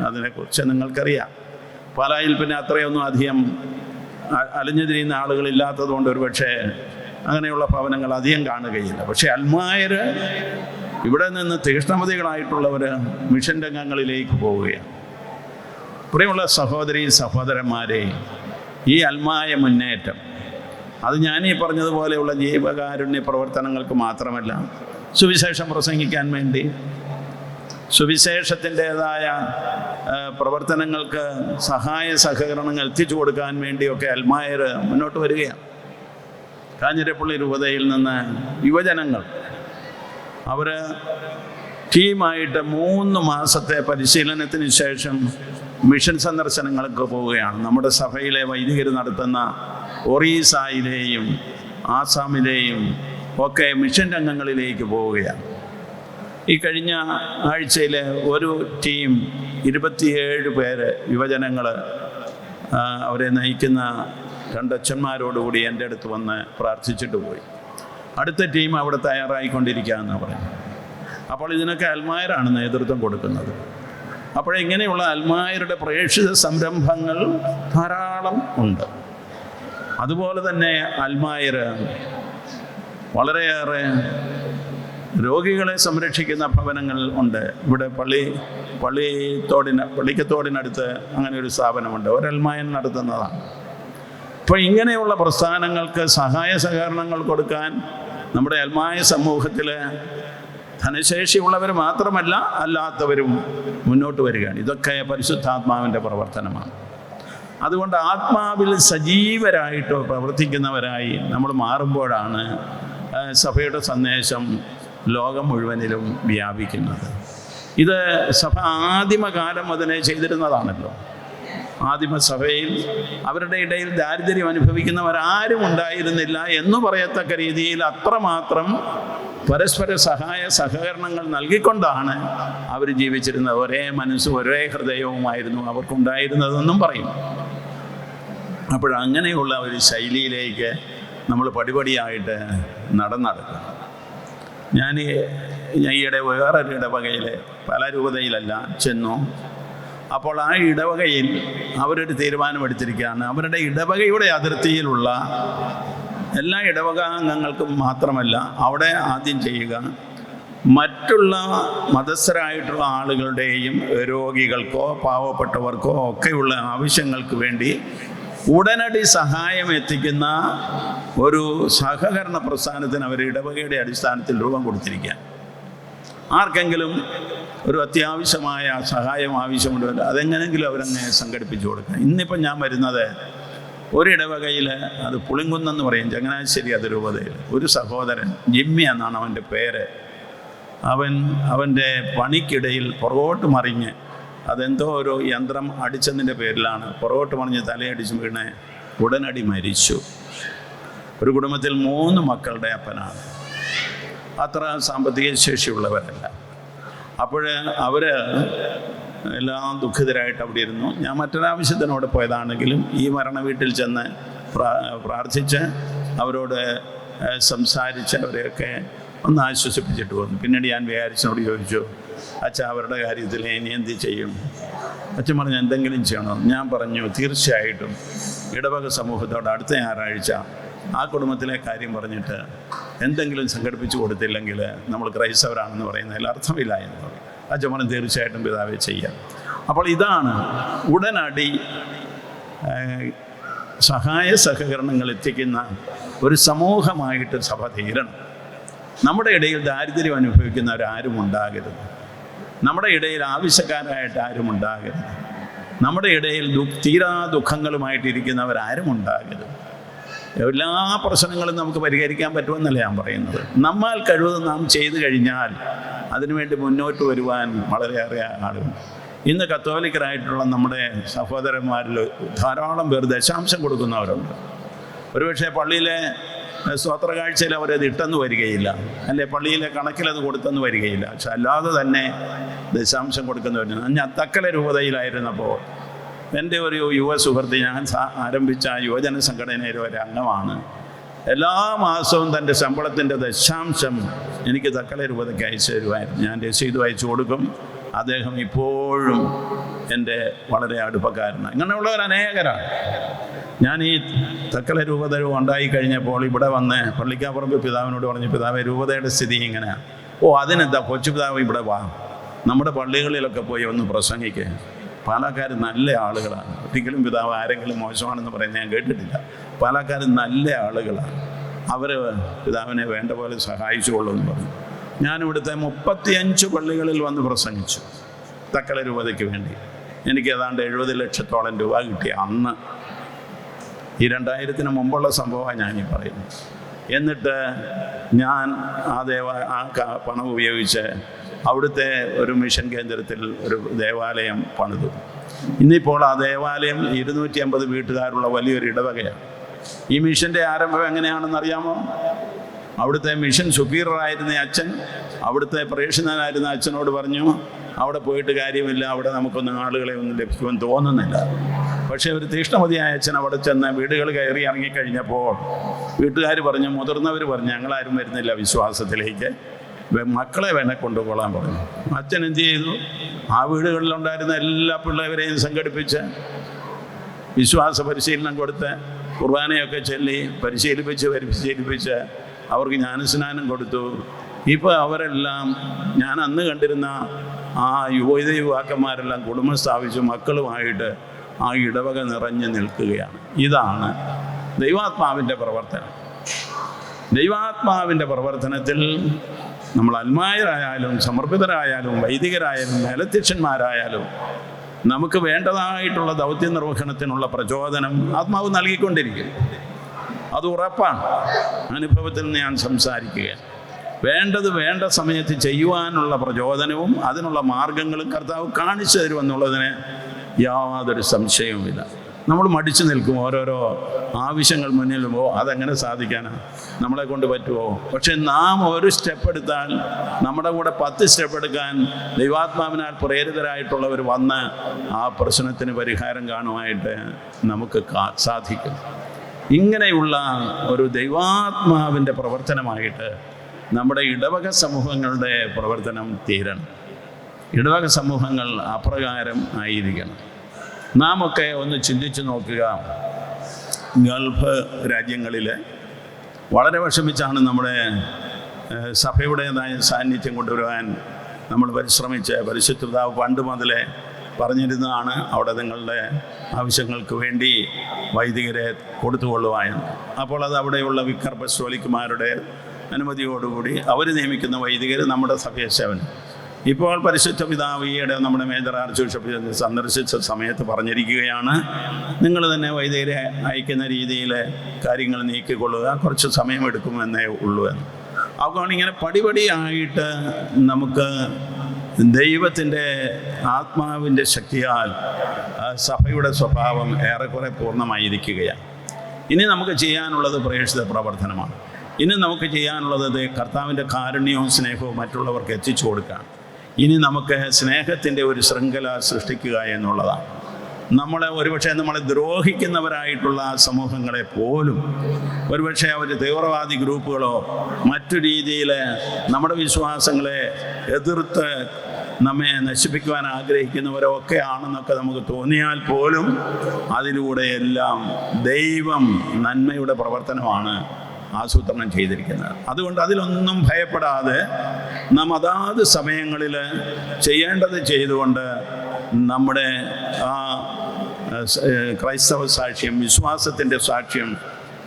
അതിനെക്കുറിച്ച് നിങ്ങൾക്കറിയാം. പാലായിൽ പിന്നെ അത്രയൊന്നും അധികം അലഞ്ഞു തിരിയുന്ന ആളുകളില്ലാത്തതുകൊണ്ട് ഒരു പക്ഷേ അങ്ങനെയുള്ള ഭവനങ്ങൾ അധികം കാണുകയില്ല. പക്ഷേ അൽമായർ ഇവിടെ നിന്ന് തീക്ഷ്ണമതികളായിട്ടുള്ളവർ മിഷൻ രംഗങ്ങളിലേക്ക് പോവുകയാണ്. പ്രിയമുള്ള സഹോദരി സഹോദരന്മാരെ, ഈ അൽമായ മുന്നേറ്റം അത് ഞാനീ പറഞ്ഞതുപോലെയുള്ള ജീവകാരുണ്യ പ്രവർത്തനങ്ങൾക്ക് മാത്രമല്ല, സുവിശേഷം പ്രസംഗിക്കാൻ വേണ്ടി, സുവിശേഷത്തിൻ്റേതായ പ്രവർത്തനങ്ങൾക്ക് സഹായ സഹകരണങ്ങൾ എത്തിച്ചു കൊടുക്കാൻ വേണ്ടിയൊക്കെ അൽമായർ മുന്നോട്ട് വരികയാണ്. കാഞ്ഞിരപ്പള്ളി രൂപതയിൽ നിന്ന് യുവജനങ്ങൾ അവർ ടീമായിട്ട് 3 മാസത്തെ പരിശീലനത്തിന് ശേഷം മിഷൻ സന്ദർശനങ്ങൾക്ക് പോവുകയാണ്. നമ്മുടെ സഭയിലെ വൈദികർ നടത്തുന്ന ഒറീസയിലെയും ആസാമിലെയും ഒക്കെ മിഷൻ രംഗങ്ങളിലേക്ക് പോവുകയാണ്. ഈ കഴിഞ്ഞ ആഴ്ചയിൽ ഒരു ടീം 27 പേര് യുവജനങ്ങൾ അവരെ നയിക്കുന്ന 2 അച്ഛന്മാരോടുകൂടി എൻ്റെ അടുത്ത് വന്ന് പ്രാർത്ഥിച്ചിട്ട് പോയി. അടുത്ത ടീം അവിടെ തയ്യാറായിക്കൊണ്ടിരിക്കുകയെന്ന് പറഞ്ഞു. അപ്പോൾ ഇതിനൊക്കെ അൽമായരാണ് നേതൃത്വം കൊടുക്കുന്നത്. അപ്പോഴിങ്ങനെയുള്ള അൽമായരുടെ പ്രേക്ഷിത സംരംഭങ്ങൾ ധാരാളം ഉണ്ട്. അതുപോലെ തന്നെ അൽമായർ വളരെയേറെ രോഗികളെ സംരക്ഷിക്കുന്ന ഭവനങ്ങൾ ഉണ്ട്. ഇവിടെ പള്ളിക്കത്തോടിനടുത്ത് അങ്ങനെ ഒരു സ്ഥാപനമുണ്ട്, ഒരൽമായൻ നടത്തുന്നതാണ്. അപ്പോൾ ഇങ്ങനെയുള്ള പ്രസ്ഥാനങ്ങൾക്ക് സഹായ സഹകരണങ്ങൾ കൊടുക്കാൻ നമ്മുടെ അൽമായ സമൂഹത്തിൽ ധനശേഷിയുള്ളവർ മാത്രമല്ല അല്ലാത്തവരും മുന്നോട്ട് വരികയാണ്. ഇതൊക്കെ പരിശുദ്ധാത്മാവിൻ്റെ പ്രവർത്തനമാണ്. അതുകൊണ്ട് ആത്മാവിൽ സജീവരായിട്ട് പ്രവർത്തിക്കുന്നവരായി നമ്മൾ മാറുമ്പോഴാണ് സഭയുടെ സന്ദേശം ലോകം മുഴുവനിലും വ്യാപിക്കുന്നത്. ഇത് സഭ ആദിമകാലം അതിനെ ചെയ്തിരുന്നതാണല്ലോ. ആദിമസഭയിൽ അവരുടെ ഇടയിൽ ദാരിദ്ര്യം അനുഭവിക്കുന്നവരാരും ഉണ്ടായിരുന്നില്ല എന്ന് പറയത്തക്ക രീതിയിൽ അത്രമാത്രം പരസ്പര സഹായ സഹകരണങ്ങൾ നൽകിക്കൊണ്ടാണ് അവർ ജീവിച്ചിരുന്നത്. ഒരേ മനസ്സും ഒരേ ഹൃദയവുമായിരുന്നു അവർക്കുണ്ടായിരുന്നതെന്നും പറയും. അപ്പോഴങ്ങനെയുള്ള ഒരു ശൈലിയിലേക്ക് നമ്മൾ പടിപടിയായിട്ട് നടക്കും. ഞാൻ ഈയിടെ വേറൊരു ഇടവകയിൽ, പല രൂപതയിലല്ല, ചെന്നു. അപ്പോൾ ആ ഇടവകയിൽ അവരൊരു തീരുമാനമെടുത്തിരിക്കുകയാണ്. അവരുടെ ഇടവകയുടെ അതിർത്തിയിലുള്ള എല്ലാ ഇടവകാംഗങ്ങൾക്കും മാത്രമല്ല അവിടെ ആദ്യം ചെയ്യുക, മറ്റുള്ള മതസ്ഥരായിട്ടുള്ള ആളുകളുടെയും രോഗികൾക്കോ പാവപ്പെട്ടവർക്കോ ഒക്കെയുള്ള ആവശ്യങ്ങൾക്ക് വേണ്ടി ഉടനടി സഹായം എത്തിക്കുന്ന ഒരു സഹകരണ പ്രസ്ഥാനത്തിന് അവർ ഇടവകയുടെ അടിസ്ഥാനത്തിൽ രൂപം കൊടുത്തിരിക്കുക. ആർക്കെങ്കിലും ഒരു അത്യാവശ്യമായ സഹായം ആവശ്യമുണ്ടല്ലോ, അതെങ്ങനെയെങ്കിലും അവരങ്ങനെ സംഘടിപ്പിച്ചു കൊടുക്കുക. ഇന്നിപ്പം ഞാൻ വരുന്നത് ഒരിടവകയിൽ, അത് പുളിങ്കുന്നെന്ന് പറയും, ചങ്ങനാശ്ശേരി അതിരൂപതയിൽ ഒരു സഹോദരൻ, ജിമ്മി എന്നാണ് അവൻ്റെ പേര്. അവൻ്റെ പണിക്കിടയിൽ പുറകോട്ട് മറിഞ്ഞ്, അതെന്തോ ഒരു യന്ത്രം അടിച്ചതിൻ്റെ പേരിലാണ് പുറകോട്ട് മറിഞ്ഞ് തലയടിച്ച് വീണ് ഉടനടി മരിച്ചു. ഒരു കുടുംബത്തിൽ 3 മക്കളുടെ അപ്പനാണ്. അത്ര സാമ്പത്തിക ശേഷിയുള്ളവരല്ല. അപ്പോൾ അവർ എല്ലാം ദുഃഖിതരായിട്ട് അവിടെ ഇരുന്നു. ഞാൻ മറ്റൊരാവശ്യത്തിനോട് പോയതാണെങ്കിലും ഈ മരണ വീട്ടിൽ ചെന്ന് പ്രാർത്ഥിച്ച് അവരോട് സംസാരിച്ച് അവരെയൊക്കെ ഒന്ന് ആശ്വസിപ്പിച്ചിട്ട് വന്നു. പിന്നീട് ഞാൻ വികാരിച്ചനോട് ചോദിച്ചു, അച്ഛാ അവരുടെ കാര്യത്തിൽ ഇനി എന്ത് ചെയ്യും? അച്ഛൻ പറഞ്ഞു എന്തെങ്കിലും ചെയ്യണം. ഞാൻ പറഞ്ഞു തീർച്ചയായിട്ടും ഇടവക സമൂഹത്തോട് അടുത്ത ഞായറാഴ്ച ആ കുടുംബത്തിലെ കാര്യം പറഞ്ഞിട്ട് എന്തെങ്കിലും സംഘടിപ്പിച്ചു കൊടുത്തില്ലെങ്കിൽ നമ്മൾ ക്രൈസ്തവരാണെന്ന് പറയുന്നതിൽ അർത്ഥമില്ല എന്ന് പറയും. അച്ഛൻ പറഞ്ഞു തീർച്ചയായിട്ടും പിതാവേ ചെയ്യാം. അപ്പോൾ ഇതാണ് ഉടനടി സഹായ സഹകരണങ്ങൾ എത്തിക്കുന്ന ഒരു സമൂഹമായിട്ട് സഭ തീരണം. നമ്മുടെ ഇടയിൽ ദാരിദ്ര്യം അനുഭവിക്കുന്നവരാരും ഉണ്ടാകരുത്. നമ്മുടെ ഇടയിൽ ആവശ്യക്കാരായിട്ട് ആരും ഉണ്ടാകരുത്. നമ്മുടെ ഇടയിൽ തീരാ ദുഃഖങ്ങളുമായിട്ടിരിക്കുന്നവരാരും ഉണ്ടാകരുത്. എല്ലാ പ്രശ്നങ്ങളും നമുക്ക് പരിഹരിക്കാൻ പറ്റുമെന്നല്ല ഞാൻ പറയുന്നത്. നമ്മാൽ കഴിവതും നാം ചെയ്തു കഴിഞ്ഞാൽ അതിനുവേണ്ടി മുന്നോട്ട് വരുവാൻ വളരെയേറെ ആളുകളുണ്ട്. ഇന്ന് കത്തോലിക്കരായിട്ടുള്ള നമ്മുടെ സഹോദരന്മാരിൽ ധാരാളം പേർ ദശാംശം കൊടുക്കുന്നവരുണ്ട്. ഒരുപക്ഷെ പള്ളിയിലെ സ്തോത്ര കാഴ്ചയിൽ അവരത് ഇട്ടെന്ന് വരികയില്ല, അല്ലെ പള്ളിയിലെ കണക്കിലത് കൊടുത്തെന്ന് വരികയില്ല. പക്ഷെ അല്ലാതെ തന്നെ ദശാംശം കൊടുക്കുന്നവരുണ്ട്. ഞാൻ തക്കല രൂപതയിലായിരുന്നപ്പോൾ എൻ്റെ ഒരു യുവ സുഹൃത്ത്, ഞാൻ ആരംഭിച്ച യുവജന സംഘടനയിലെ ഒരു അംഗമാണ്, എല്ലാ മാസവും തൻ്റെ ശമ്പളത്തിൻ്റെ ദശാംശം എനിക്ക് തക്കല രൂപതയ്ക്ക് അയച്ചു തരുമായിരുന്നു. ഞാൻ രസീത് അയച്ചു കൊടുക്കും. അദ്ദേഹം ഇപ്പോഴും എൻ്റെ വളരെ അടുപ്പക്കാരനാണ്. ഇങ്ങനെയുള്ളവർ അനേകരാണ്. ഞാൻ ഈ തക്കല രൂപത ഉണ്ടായി കഴിഞ്ഞപ്പോൾ ഇവിടെ വന്ന് പള്ളിക്കാപ്പുറമ്പ് പിതാവിനോട് പറഞ്ഞു, പിതാവേ രൂപതയുടെ സ്ഥിതി ഇങ്ങനെയാണ്. ഓ അതിനെന്താ കൊച്ചു പിതാവ് ഇവിടെ വാ, നമ്മുടെ പള്ളികളിലൊക്കെ പോയി ഒന്ന് പ്രസംഗിക്കുക. പാലക്കാർ നല്ല ആളുകളാണ്. ഒരിക്കലും പിതാവ് ആരെങ്കിലും മോശമാണെന്ന് പറയുന്നത് ഞാൻ കേട്ടിട്ടില്ല. പാലക്കാർ നല്ല ആളുകളാണ്. അവർ പിതാവിനെ വേണ്ട പോലെ സഹായിച്ചുകൊള്ളൂ എന്ന് പറഞ്ഞു. ഞാനിവിടുത്തെ 35 പള്ളികളിൽ വന്ന് പ്രസംഗിച്ചു തക്കല രൂപതയ്ക്ക് വേണ്ടി. എനിക്ക് ഏതാണ്ട് 70 ലക്ഷത്തോളം രൂപ കിട്ടി അന്ന്. ഈ 2000-ന് മുമ്പുള്ള സംഭവമാണ് ഞാനീ പറയുന്നത്. എന്നിട്ട് ഞാൻ ആ പണം ഉപയോഗിച്ച് അവിടുത്തെ ഒരു മിഷൻ കേന്ദ്രത്തിൽ ഒരു ദേവാലയം പണിതു. ഇന്നിപ്പോൾ ആ ദേവാലയം 250 വീട്ടുകാരുള്ള വലിയൊരു ഇടവകയാണ്. ഈ മിഷൻ്റെ ആരംഭം എങ്ങനെയാണെന്നറിയാമോ? അവിടുത്തെ മിഷൻ സുപ്പീരിയറായിരുന്ന അച്ഛൻ അവിടുത്തെ പ്രേക്ഷകനായിരുന്ന അച്ഛനോട് പറഞ്ഞു, അവിടെ പോയിട്ട് കാര്യമില്ല, അവിടെ നമുക്കൊന്നും ആളുകളെ ഒന്നും ലഭിക്കുമെന്ന് തോന്നുന്നില്ല. പക്ഷേ ഒരു തീഷ്ണമതിയായ അച്ഛൻ അവിടെ ചെന്ന് വീടുകൾ കയറി ഇറങ്ങിക്കഴിഞ്ഞപ്പോൾ വീട്ടുകാർ പറഞ്ഞു, മുതിർന്നവർ പറഞ്ഞു, ഞങ്ങളാരും വരുന്നില്ല വിശ്വാസത്തിലേക്ക്, മക്കളെ വേണേ കൊണ്ടുപോകാൻ പറഞ്ഞു. അച്ഛൻ എന്ത് ചെയ്തു? ആ വീടുകളിലുണ്ടായിരുന്ന എല്ലാ പിള്ളേരെയും സംഘടിപ്പിച്ച് വിശ്വാസ പരിശീലനം കൊടുത്ത് കുർബാനയൊക്കെ ചൊല്ലി പരിശീലിപ്പിച്ച് അവർക്ക് ജ്ഞാനസ്നാനം കൊടുത്തു. ഇപ്പോൾ അവരെല്ലാം, ഞാൻ അന്ന് കണ്ടിരുന്ന ആ യുവാക്കന്മാരെല്ലാം കുടുംബം സ്ഥാപിച്ചു മക്കളുമായിട്ട് ആ ഇടവക നിറഞ്ഞു നിൽക്കുകയാണ്. ഇതാണ് ദൈവാത്മാവിൻ്റെ പ്രവർത്തനം. ദൈവാത്മാവിൻ്റെ പ്രവർത്തനത്തിൽ നമ്മൾ അൽമായരായാലും സമർപ്പിതരായാലും വൈദികരായാലും മേലധ്യക്ഷന്മാരായാലും നമുക്ക് വേണ്ടതായിട്ടുള്ള ദൗത്യ നിർവഹണത്തിനുള്ള പ്രചോദനം ആത്മാവ് നൽകിക്കൊണ്ടിരിക്കും. അത് ഉറപ്പാണ്. അനുഭവത്തിൽ നിന്ന് ഞാൻ സംസാരിക്കുകയാണ്. വേണ്ടത് വേണ്ട സമയത്ത് ചെയ്യുവാനുള്ള പ്രചോദനവും അതിനുള്ള മാർഗങ്ങളും കർത്താവ് കാണിച്ചു തരുമെന്നുള്ളതിന് യാതൊരു സംശയവുമില്ല. നമ്മൾ മടിച്ചു നിൽക്കും. ഓരോരോ ആവശ്യങ്ങൾ മുന്നിൽ പോകുമ്പോൾ അതെങ്ങനെ സാധിക്കാനാണ്, നമ്മളെ കൊണ്ട് പറ്റുമോ? പക്ഷെ നാം ഒരു സ്റ്റെപ്പ് എടുത്താൽ നമ്മുടെ കൂടെ 10 സ്റ്റെപ്പ് എടുക്കാൻ ദൈവാത്മാവിനാൽ പ്രേരിതരായിട്ടുള്ളവർ വന്ന് ആ പ്രശ്നത്തിന് പരിഹാരം കാണുവാനായിട്ട് നമുക്ക് സാധിക്കും. ഇങ്ങനെയുള്ള ഒരു ദൈവാത്മാവിൻ്റെ പ്രവർത്തനമായിട്ട് നമ്മുടെ ഇടവക സമൂഹങ്ങളുടെ പ്രവർത്തനം തീരണം. ഇടവക സമൂഹങ്ങൾ അപ്രകാരം ആയിരിക്കണം. നാം ഒക്കെ ഒന്ന് ചിന്തിച്ച് നോക്കുക. ഗൾഫ് രാജ്യങ്ങളിൽ വളരെ വിഷമിച്ചാണ് നമ്മുടെ സഭയുടേതായ സാന്നിധ്യം കൊണ്ടുവരുവാൻ നമ്മൾ പരിശ്രമിച്ച്, പരിശുദ്ധ പിതാവ് പണ്ട് മുതലേ പറഞ്ഞിരുന്നതാണ്, അവിടെ നിങ്ങളുടെ ആവശ്യങ്ങൾക്ക് വേണ്ടി വൈദികരെ കൊടുത്തുകൊള്ളുവാൻ. അപ്പോൾ അത് അവിടെയുള്ള വിക്കർ പസ്റ്റോലിക്കുമാരുടെ അനുമതിയോടുകൂടി അവർ നിയമിക്കുന്ന വൈദികർ നമ്മുടെ സഭയെ സേവനം. ഇപ്പോൾ പരിശുദ്ധ പിതാവ് ഈയിടെ നമ്മുടെ മേജർ ആർച്ച് ബിഷപ്പ് സന്ദർശിച്ച സമയത്ത് പറഞ്ഞിരിക്കുകയാണ്, നിങ്ങൾ തന്നെ വൈദികരെ അയക്കുന്ന രീതിയിൽ കാര്യങ്ങൾ നീക്കിക്കൊള്ളുക, കുറച്ച് സമയമെടുക്കുമെന്നേ ഉള്ളൂ എന്ന്. അപ്പോൾ ഇങ്ങനെ പടിപടിയായിട്ട് നമുക്ക് ദൈവത്തിൻ്റെ ആത്മാവിൻ്റെ ശക്തിയാൽ സഭയുടെ സ്വഭാവം ഏറെക്കുറെ പൂർണ്ണമായിരിക്കുകയാണ്. ഇനി നമുക്ക് ചെയ്യാനുള്ളത് പ്രേക്ഷിത പ്രവർത്തനമാണ്. ഇനി നമുക്ക് ചെയ്യാനുള്ളത് കർത്താവിൻ്റെ കാരുണ്യവും സ്നേഹവും മറ്റുള്ളവർക്ക് എത്തിച്ചു കൊടുക്കുകയാണ്. ഇനി നമുക്ക് സ്നേഹത്തിൻ്റെ ഒരു ശൃംഖല സൃഷ്ടിക്കുക എന്നുള്ളതാണ്. നമ്മളെ ദ്രോഹിക്കുന്നവരായിട്ടുള്ള സമൂഹങ്ങളെ പോലും ഒരുപക്ഷെ അവർ തീവ്രവാദി ഗ്രൂപ്പുകളോ മറ്റു രീതിയിൽ നമ്മുടെ വിശ്വാസങ്ങളെ എതിർത്ത് നമ്മെ നശിപ്പിക്കുവാൻ ആഗ്രഹിക്കുന്നവരോ ഒക്കെ ആണെന്നൊക്കെ നമുക്ക് തോന്നിയാൽ പോലും അതിലൂടെയെല്ലാം ദൈവം നന്മയുടെ പ്രവർത്തനമാണ് ആസൂത്രണം ചെയ്തിരിക്കുന്നത്. അതുകൊണ്ട് അതിലൊന്നും ഭയപ്പെടാതെ നാം അതാത് സമയങ്ങളിൽ ചെയ്യേണ്ടത് ചെയ്തുകൊണ്ട് നമ്മുടെ ആ ക്രൈസ്തവ സാക്ഷ്യം, വിശ്വാസത്തിൻ്റെ സാക്ഷ്യം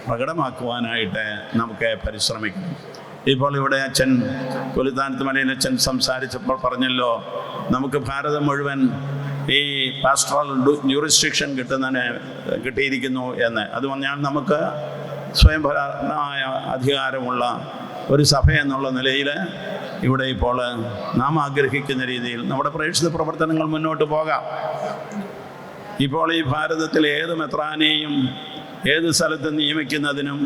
പ്രകടമാക്കുവാനായിട്ട് നമുക്ക് പരിശ്രമിക്കണം. ഇപ്പോൾ ഇവിടെ അച്ഛൻ കൊലുത്താനത്ത് മലയിൽ അച്ഛൻ സംസാരിച്ചപ്പോൾ പറഞ്ഞല്ലോ, നമുക്ക് ഭാരതം മുഴുവൻ ഈ പാസ്റ്ററൽ ജ്യൂറിസ്ഡിക്ഷൻ കിട്ടിയിരിക്കുന്നു എന്ന്. അത് പറഞ്ഞാൽ നമുക്ക് സ്വയംഭരണമായ അധികാരമുള്ള ഒരു സഭ എന്നുള്ള നിലയിൽ ഇവിടെ ഇപ്പോൾ നാം ആഗ്രഹിക്കുന്ന രീതിയിൽ നമ്മുടെ പ്രേക്ഷിത പ്രവർത്തനങ്ങൾ മുന്നോട്ട് പോകാം. ഇപ്പോൾ ഈ ഭാരതത്തിൽ ഏത് മെത്രാനെയും ഏത് സ്ഥലത്ത് നിയമിക്കുന്നതിനും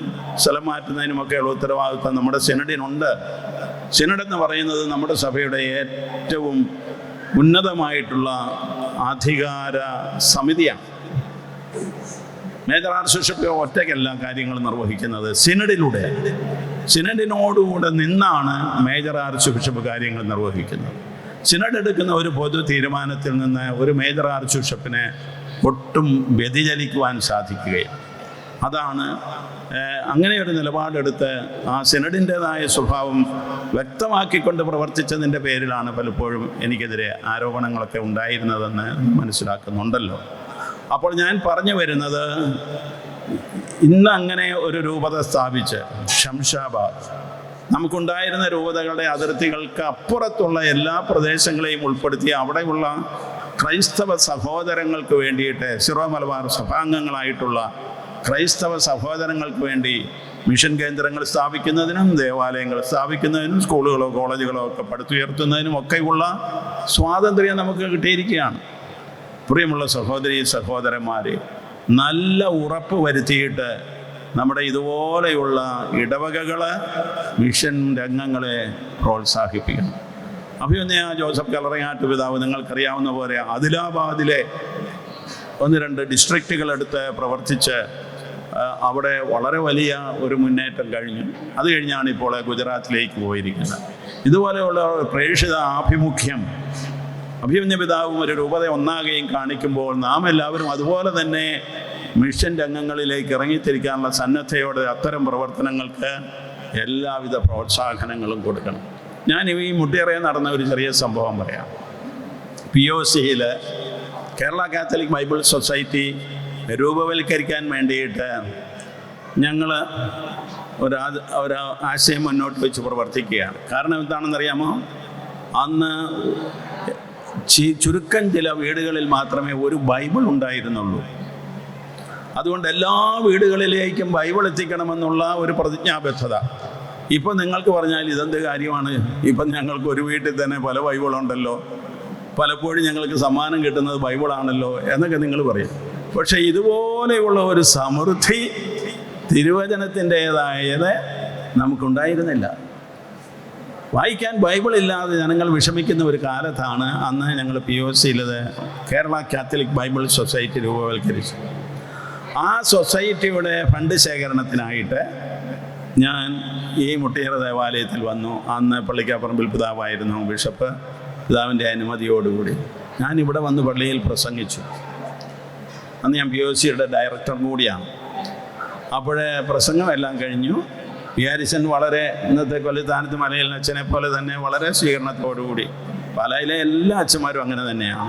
സ്ഥലം മാറ്റുന്നതിനുമൊക്കെയുള്ള ഉത്തരവാദിത്വം നമ്മുടെ സിനഡിനുണ്ട്. സിനഡെന്ന് പറയുന്നത് നമ്മുടെ സഭയുടെ ഏറ്റവും ഉന്നതമായിട്ടുള്ള അധികാര സമിതിയാണ്. മേജർ ആർച്ച് ബിഷപ്പ് ഒറ്റയ്ക്കല്ല കാര്യങ്ങൾ നിർവഹിക്കുന്നത്, സിനഡിലൂടെ. സിനഡിനോടുകൂടെ നിന്നാണ് മേജർ ആർച്ച് ബിഷപ്പ് കാര്യങ്ങൾ നിർവഹിക്കുന്നത്. സിനഡ് എടുക്കുന്ന ഒരു പൊതു തീരുമാനത്തിൽ നിന്ന് ഒരു മേജർ ആർച്ച് ബിഷപ്പിനെ ഒട്ടും വ്യതിചലിക്കുവാൻ സാധിക്കുകയില്ല. അതാണ് അങ്ങനെയൊരു നിലപാടെടുത്ത് ആ സിനഡിൻ്റെതായ സ്വഭാവം വ്യക്തമാക്കിക്കൊണ്ട് പ്രവർത്തിച്ചതിൻ്റെ പേരിലാണ് പലപ്പോഴും എനിക്കെതിരെ ആരോപണങ്ങളൊക്കെ ഉണ്ടായിരുന്നതെന്ന് മനസ്സിലാക്കുന്നുണ്ടല്ലോ. അപ്പോൾ ഞാൻ പറഞ്ഞു വരുന്നത്, ഇന്ന് അങ്ങനെ ഒരു രൂപത സ്ഥാപിച്ച് ശംഷാബാദ് നമുക്കുണ്ടായിരുന്ന രൂപതകളുടെ അതിർത്തികൾക്ക് അപ്പുറത്തുള്ള എല്ലാ പ്രദേശങ്ങളെയും ഉൾപ്പെടുത്തി അവിടെയുള്ള ക്രൈസ്തവ സഹോദരങ്ങൾക്ക് വേണ്ടിയിട്ട് സിറോ മലബാർ സഭാംഗങ്ങളായിട്ടുള്ള ക്രൈസ്തവ സഹോദരങ്ങൾക്ക് വേണ്ടി മിഷൻ കേന്ദ്രങ്ങൾ സ്ഥാപിക്കുന്നതിനും ദേവാലയങ്ങൾ സ്ഥാപിക്കുന്നതിനും സ്കൂളുകളോ കോളേജുകളോ ഒക്കെ പടുത്തുയർത്തുന്നതിനും ഒക്കെയുള്ള സ്വാതന്ത്ര്യം നമുക്ക് കിട്ടിയിരിക്കുകയാണ്. പ്രിയമുള്ള സഹോദരീ സഹോദരന്മാരെ, നല്ല ഉറപ്പ് വരുത്തിയിട്ട് നമ്മുടെ ഇതുപോലെയുള്ള ഇടവകകൾ, മിഷൻ രംഗങ്ങളെ പ്രോത്സാഹിപ്പിക്കണം. അഭിമന്യ ജോസഫ് കല്ലറങ്ങാട്ട് പിതാവ് നിങ്ങൾക്കറിയാവുന്ന പോലെ ആദിലാബാദിലെ 1-2 ഡിസ്ട്രിക്റ്റുകളെടുത്ത് പ്രവർത്തിച്ച് അവിടെ വളരെ വലിയ ഒരു മുന്നേറ്റം കഴിഞ്ഞു. അത് കഴിഞ്ഞാണ് ഇപ്പോൾ ഗുജറാത്തിലേക്ക് പോയിരിക്കുന്നത്. ഇതുപോലെയുള്ള പ്രേക്ഷിത ആഭിമുഖ്യം അഭിമന്യ പിതാവും ഒരു രൂപത ഒന്നാകുകയും കാണിക്കുമ്പോൾ നാം എല്ലാവരും അതുപോലെ തന്നെ മിഷൻ രംഗങ്ങളിലേക്ക് ഇറങ്ങിത്തിരിക്കാനുള്ള സന്നദ്ധയോടെ അത്തരം പ്രവർത്തനങ്ങൾക്ക് എല്ലാവിധ പ്രോത്സാഹനങ്ങളും കൊടുക്കണം. ഞാൻ ഈ മുട്ടിയറയിൽ നടന്ന ഒരു ചെറിയ സംഭവം പറയാം. POCയിൽ കേരള കാത്തലിക് ബൈബിൾ സൊസൈറ്റി രൂപവൽക്കരിക്കാൻ വേണ്ടിയിട്ട് ഞങ്ങൾ ഒരു ആശയം മുന്നോട്ട് വെച്ച് പ്രവർത്തിക്കുകയാണ്. കാരണം എന്താണെന്നറിയാമോ? അന്ന് ചുരുക്കം ചില വീടുകളിൽ മാത്രമേ ഒരു ബൈബിൾ ഉണ്ടായിരുന്നുള്ളൂ. അതുകൊണ്ട് എല്ലാ വീടുകളിലേക്കും ബൈബിൾ എത്തിക്കണമെന്നുള്ള ഒരു പ്രതിജ്ഞാബദ്ധത. ഇപ്പം നിങ്ങൾക്ക് പറഞ്ഞാൽ ഇതെന്ത് കാര്യമാണ്? ഇപ്പം ഞങ്ങൾക്ക് ഒരു വീട്ടിൽ തന്നെ പല ബൈബിളുണ്ടല്ലോ, പലപ്പോഴും ഞങ്ങൾക്ക് സമ്മാനം കിട്ടുന്നത് ബൈബിളാണല്ലോ എന്നൊക്കെ നിങ്ങൾ പറയും. പക്ഷെ ഇതുപോലെയുള്ള ഒരു സമൃദ്ധി തിരുവചനത്തിൻ്റേതായത് നമുക്കുണ്ടായിരുന്നില്ല. വായിക്കാൻ ബൈബിളില്ലാതെ ജനങ്ങൾ വിഷമിക്കുന്ന ഒരു കാലത്താണ് അന്ന് ഞങ്ങൾ POCയിലത് കേരള കാത്തലിക് ബൈബിൾ സൊസൈറ്റി രൂപവൽക്കരിച്ചു. ആ സൊസൈറ്റിയുടെ ഫണ്ട് ശേഖരണത്തിനായിട്ട് ഞാൻ ഈ മുട്ടിയറ ദേവാലയത്തിൽ വന്നു. അന്ന് പള്ളിക്കാപ്പറമ്പിൽ പിതാവായിരുന്നു ബിഷപ്പ്. പിതാവിൻ്റെ അനുമതിയോടുകൂടി ഞാൻ ഇവിടെ വന്ന് പള്ളിയിൽ പ്രസംഗിച്ചു. അന്ന് ഞാൻ POCയുടെ ഡയറക്ടർ കൂടിയാണ്. അപ്പോഴേ പ്രസംഗമെല്ലാം കഴിഞ്ഞു. വികാരിച്ചൻ വളരെ ഇന്നത്തെ കൊല്ലത്താനത്ത് മലയിൽ അച്ഛനെ പോലെ തന്നെ വളരെ സ്വീകരണത്തോടുകൂടി, പാലായിലെ എല്ലാ അച്ഛന്മാരും അങ്ങനെ തന്നെയാണ്.